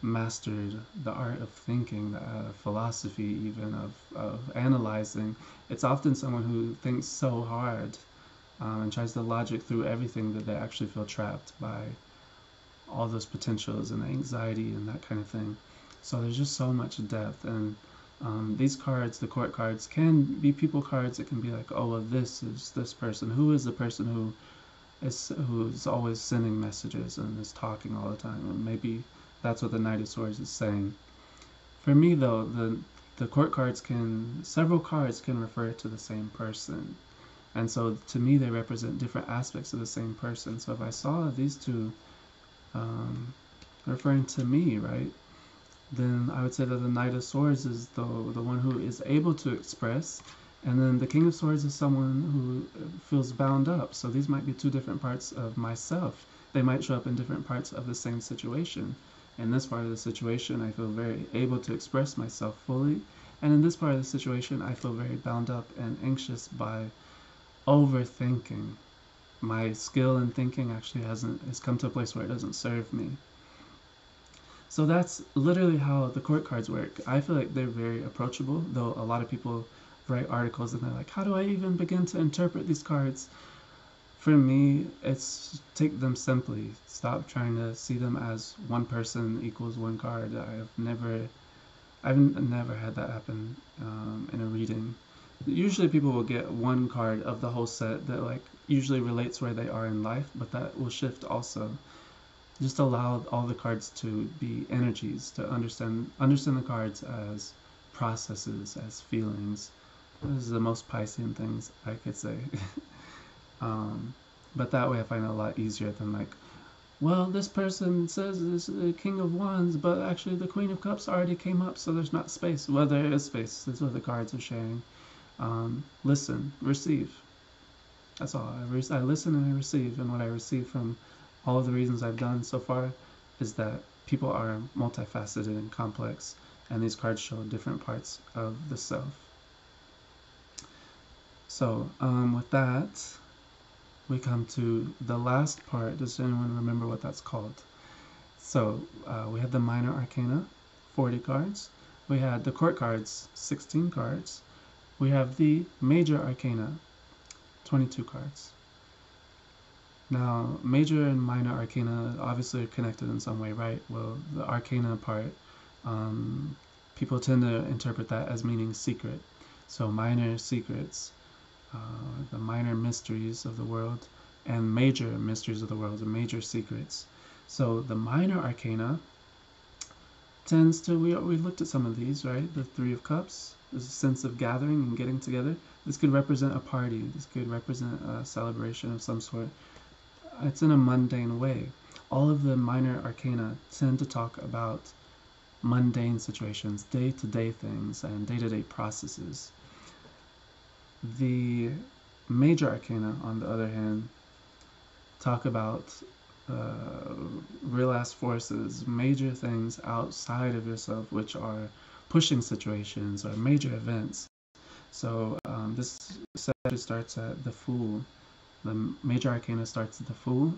mastered the art of thinking, the philosophy even of analyzing. It's often someone who thinks so hard and tries to logic through everything that they actually feel trapped by all those potentials and anxiety and that kind of thing. So there's just so much depth, and these cards, the court cards, can be people cards. It can be like, oh, well, this is this person. Who is the person who's always sending messages and is talking all the time? And maybe that's what the Knight of Swords is saying. For me, though, the court cards several cards can refer to the same person. And so to me, they represent different aspects of the same person. So if I saw these two referring to me, right, then I would say that the Knight of Swords is the one who is able to express, and then the King of Swords is someone who feels bound up. So these might be two different parts of myself. They might show up in different parts of the same situation. In this part of the situation, I feel very able to express myself fully, and in this part of the situation, I feel very bound up and anxious by overthinking. My skill in thinking actually has come to a place where it doesn't serve me. So that's literally how the court cards work. I feel like they're very approachable, though a lot of people write articles and they're like, how do I even begin to interpret these cards? For me, it's take them simply. Stop trying to see them as one person equals one card. I've never had that happen in a reading. Usually people will get one card of the whole set that like usually relates where they are in life, but that will shift also. Just allow all the cards to be energies, to understand the cards as processes, as feelings. This is the most Piscean things I could say. But that way I find it a lot easier than like, well, this person says this is the King of Wands, but actually the Queen of Cups already came up, so there's not space. Well, there is space. That's what the cards are sharing. Listen, receive. That's all. I listen and I receive, and what I receive from all of the reasons I've done so far is that people are multifaceted and complex, and these cards show different parts of the self. So, with that, we come to the last part. Does anyone remember what that's called? So, we had the minor arcana, 40 cards. We had the court cards, 16 cards. We have the major arcana, 22 cards. Now, major and minor arcana obviously are connected in some way, right? Well, the arcana part, people tend to interpret that as meaning secret. So minor secrets, the minor mysteries of the world, and major mysteries of the world, the major secrets. So the minor arcana tends to, we looked at some of these, right? The Three of Cups, there's a sense of gathering and getting together. This could represent a party. This could represent a celebration of some sort. It's in a mundane way. All of the minor arcana tend to talk about mundane situations, day-to-day things, and day-to-day processes. The major arcana, on the other hand, talk about real-ass forces, major things outside of yourself, which are pushing situations or major events. So this set starts at the Fool. The major arcana starts at the Fool,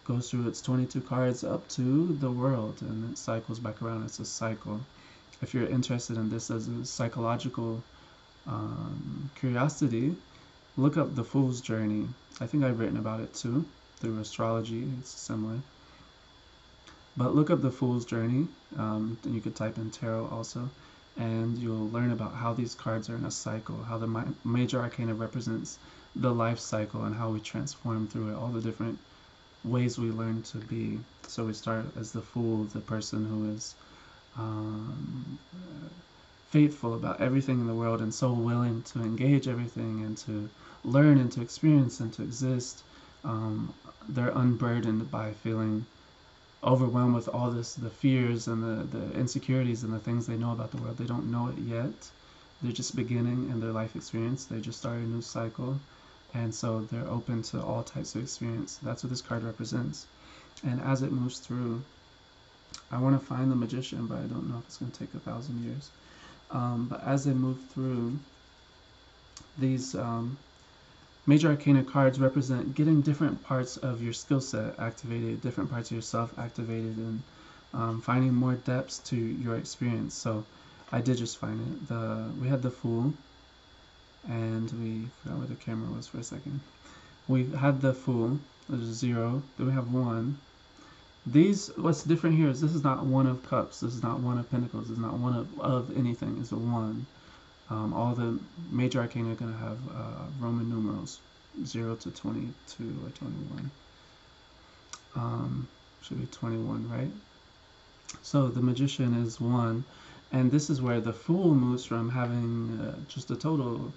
goes through its 22 cards up to the World, and it cycles back around. It's a cycle. If you're interested in this as a psychological curiosity, look up the Fool's Journey. I think I've written about it too, through astrology. It's similar. But look up the Fool's Journey, and you could type in tarot also, and you'll learn about how these cards are in a cycle, how the major arcana represents the life cycle and how we transform through it, all the different ways we learn to be. So we start as the Fool, the person who is faithful about everything in the world and so willing to engage everything and to learn and to experience and to exist. They're unburdened by feeling overwhelmed with all this, the fears and the insecurities and the things they know about the world. They don't know it yet. They're just beginning in their life experience. They just started a new cycle. And so they're open to all types of experience. That's what this card represents. And as it moves through, I want to find the Magician, but I don't know if it's going to take 1,000 years. But as they move through, these major arcana cards represent getting different parts of your skill set activated, different parts of yourself activated, and finding more depths to your experience. So I did just find it. We had the Fool, and we forgot where the camera was for a second. We had the Fool. There's 0. Then we have 1. What's different here is this is not 1 of Cups. This is not 1 of Pentacles. This is not 1 of anything. It's a 1. All the major arcana are going to have Roman numerals, 0 to 22 or 21. Should be 21, right? So the Magician is 1, and this is where the Fool moves from having just a total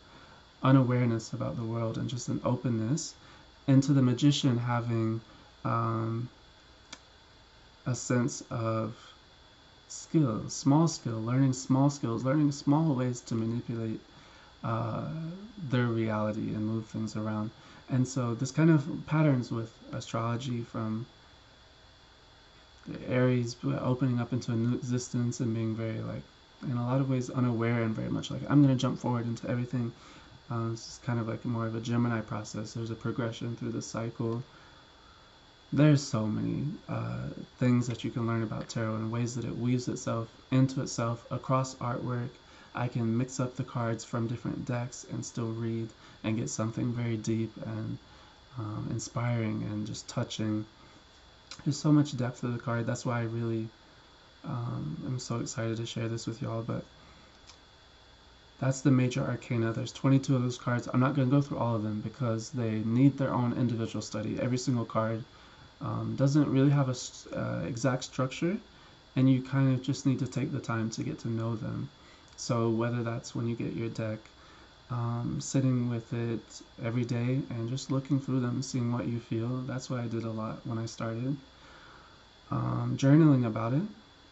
unawareness about the world and just an openness, into the Magician having a sense of skill, small skill, learning small skills, learning small ways to manipulate their reality and move things around. And so this kind of patterns with astrology from the Aries opening up into a new existence and being very, like, in a lot of ways unaware and very much like, I'm going to jump forward into everything. This is kind of like more of a Gemini process. There's a progression through the cycle. There's so many things that you can learn about tarot and ways that it weaves itself into itself across artwork. I can mix up the cards from different decks and still read and get something very deep and inspiring and just touching. There's so much depth to the card. That's why I really am so excited to share this with y'all. But that's the major arcana. There's 22 of those cards. I'm not going to go through all of them because they need their own individual study. Every single card doesn't really have a exact structure, and you kind of just need to take the time to get to know them. So whether that's when you get your deck, sitting with it every day and just looking through them, seeing what you feel. That's what I did a lot when I started. Journaling about it.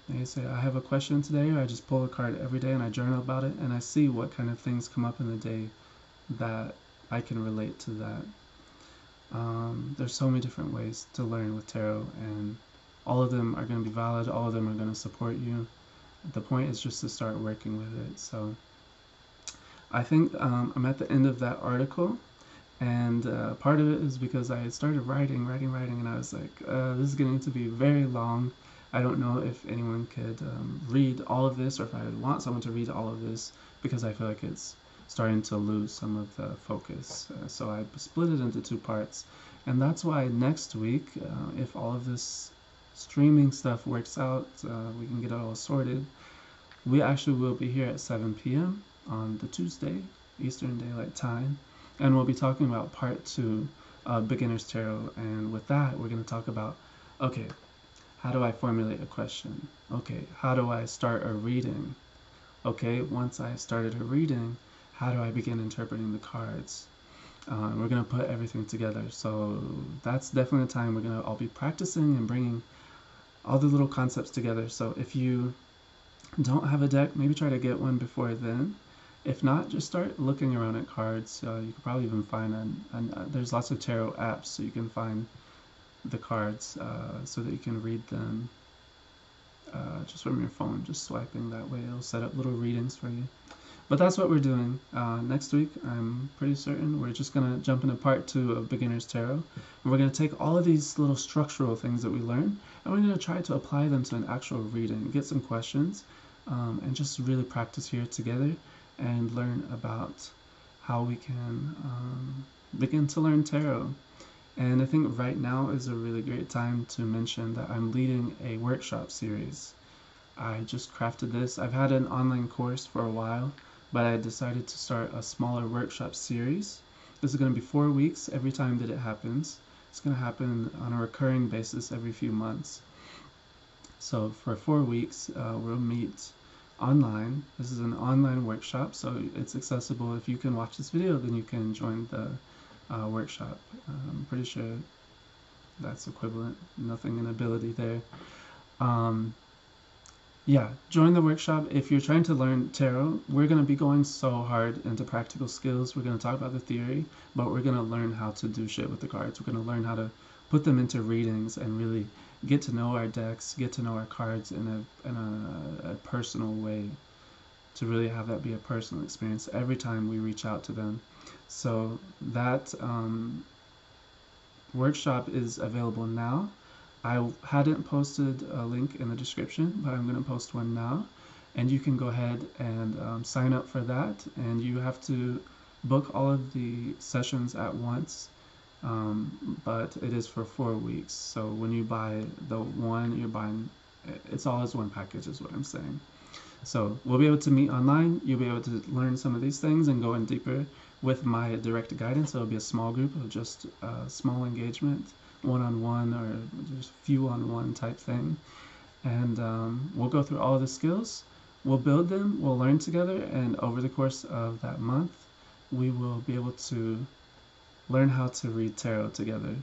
They say I have a question today, or I just pull a card every day and I journal about it, and I see what kind of things come up in the day that I can relate to that. There's so many different ways to learn with tarot, and all of them are going to be valid. All of them are going to support you. The point is just to start working with it. So I think I'm at the end of that article, and part of it is because I started writing, and I was like, this is getting to be very long. I don't know if anyone could read all of this, or if I would want someone to read all of this, because I feel like it's starting to lose some of the focus. So I split it into 2 parts, and that's why next week, if all of this streaming stuff works out, we can get it all sorted, we actually will be here at 7 p.m. on the Tuesday, Eastern Daylight Time, and we'll be talking about part 2 of Beginner's Tarot. And with that, we're going to talk about, okay, how do I formulate a question? Okay, how do I start a reading? Okay, once I started a reading, how do I begin interpreting the cards? We're going to put everything together. So that's definitely a time we're going to all be practicing and bringing all the little concepts together. So if you don't have a deck, maybe try to get one before then. If not, just start looking around at cards. You can probably even find, there's lots of tarot apps, so you can find the cards so that you can read them just from your phone, just swiping that way. It'll set up little readings for you. But that's what we're doing. Next week, I'm pretty certain we're just going to jump into part 2 of Beginner's Tarot. And we're going to take all of these little structural things that we learn, and we're going to try to apply them to an actual reading, get some questions, and just really practice here together and learn about how we can begin to learn tarot. And I think right now is a really great time to mention that I'm leading a workshop series. I just crafted this. I've had an online course for a while, but I decided to start a smaller workshop series. This is going to be 4 weeks every time that it happens. It's going to happen on a recurring basis every few months. So for 4 weeks, we'll meet online. This is an online workshop, so it's accessible. If you can watch this video, then you can join the workshop. I'm pretty sure that's equivalent. Nothing in ability there. Yeah, join the workshop. If you're trying to learn tarot, we're going to be going so hard into practical skills. We're going to talk about the theory, but we're going to learn how to do shit with the cards. We're going to learn how to put them into readings and really get to know our decks, get to know our cards in a personal way, to really have that be a personal experience every time we reach out to them. So that workshop is available now. I hadn't posted a link in the description, but I'm going to post one now, and you can go ahead and sign up for that. And you have to book all of the sessions at once, but it is for 4 weeks. So when you buy the one, you're buying, it's all as one package is what I'm saying. So we'll be able to meet online. You'll be able to learn some of these things and go in deeper with my direct guidance. It'll be a small group of just small engagement, one-on-one or just few-on-one type thing. And we'll go through all of the skills. We'll build them. We'll learn together. And over the course of that month, we will be able to learn how to read tarot together.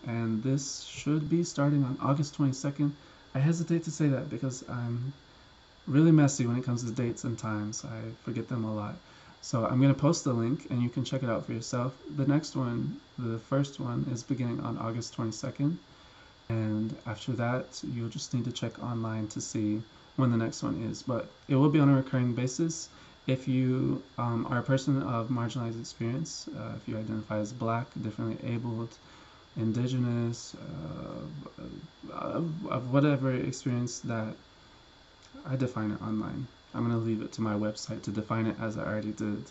And this should be starting on August 22nd. I hesitate to say that because I'm really messy when it comes to dates and times. I forget them a lot. So I'm going to post the link and you can check it out for yourself. The next one, the first one, is beginning on August 22nd. And after that, you'll just need to check online to see when the next one is. But it will be on a recurring basis. If you are a person of marginalized experience, if you identify as Black, differently abled, Indigenous, of whatever experience that, I define it online. I'm going to leave it to my website to define it as I already did.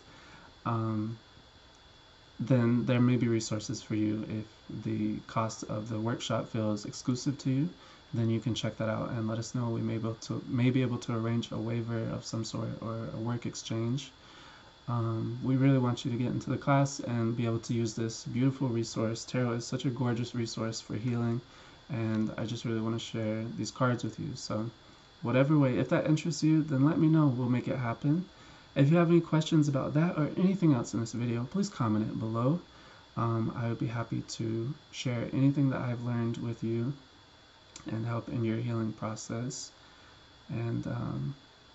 then there may be resources for you. If the cost of the workshop feels exclusive to you, then you can check that out and let us know. We may be able to arrange a waiver of some sort or a work exchange. We really want you to get into the class and be able to use this beautiful resource. Tarot is such a gorgeous resource for healing, and I just really want to share these cards with you. So whatever way, if that interests you, then let me know. We'll make it happen. If you have any questions about that or anything else in this video, please comment it below. I would be happy to share anything that I've learned with you and help in your healing process. And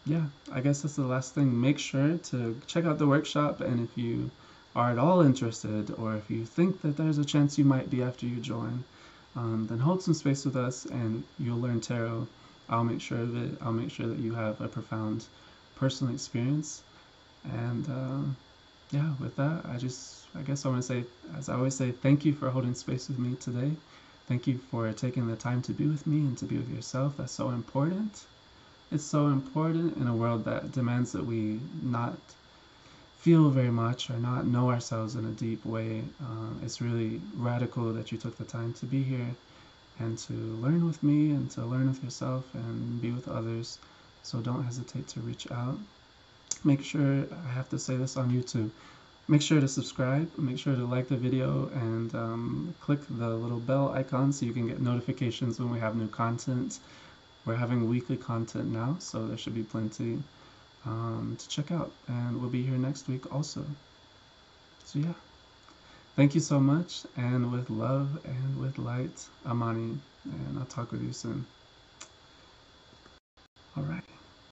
yeah, I guess that's the last thing. Make sure to check out the workshop, and if you are at all interested, or if you think that there's a chance you might be after you join, then hold some space with us and you'll learn tarot. I'll make sure of it. I'll make sure that you have a profound personal experience. And yeah, with that, I guess I want to say, as I always say, thank you for holding space with me today. Thank you for taking the time to be with me and to be with yourself. That's so important. It's so important in a world that demands that we not feel very much or not know ourselves in a deep way. It's really radical that you took the time to be here and to learn with me and to learn with yourself and be with others. So don't hesitate to reach out. Make sure, I have to say this on YouTube, make sure to subscribe, make sure to like the video, and click the little bell icon so you can get notifications when we have new content. We're having weekly content now, so there should be plenty to check out, and we'll be here next week also. So yeah, thank you so much, and with love and with light, Amani, and I'll talk with you soon.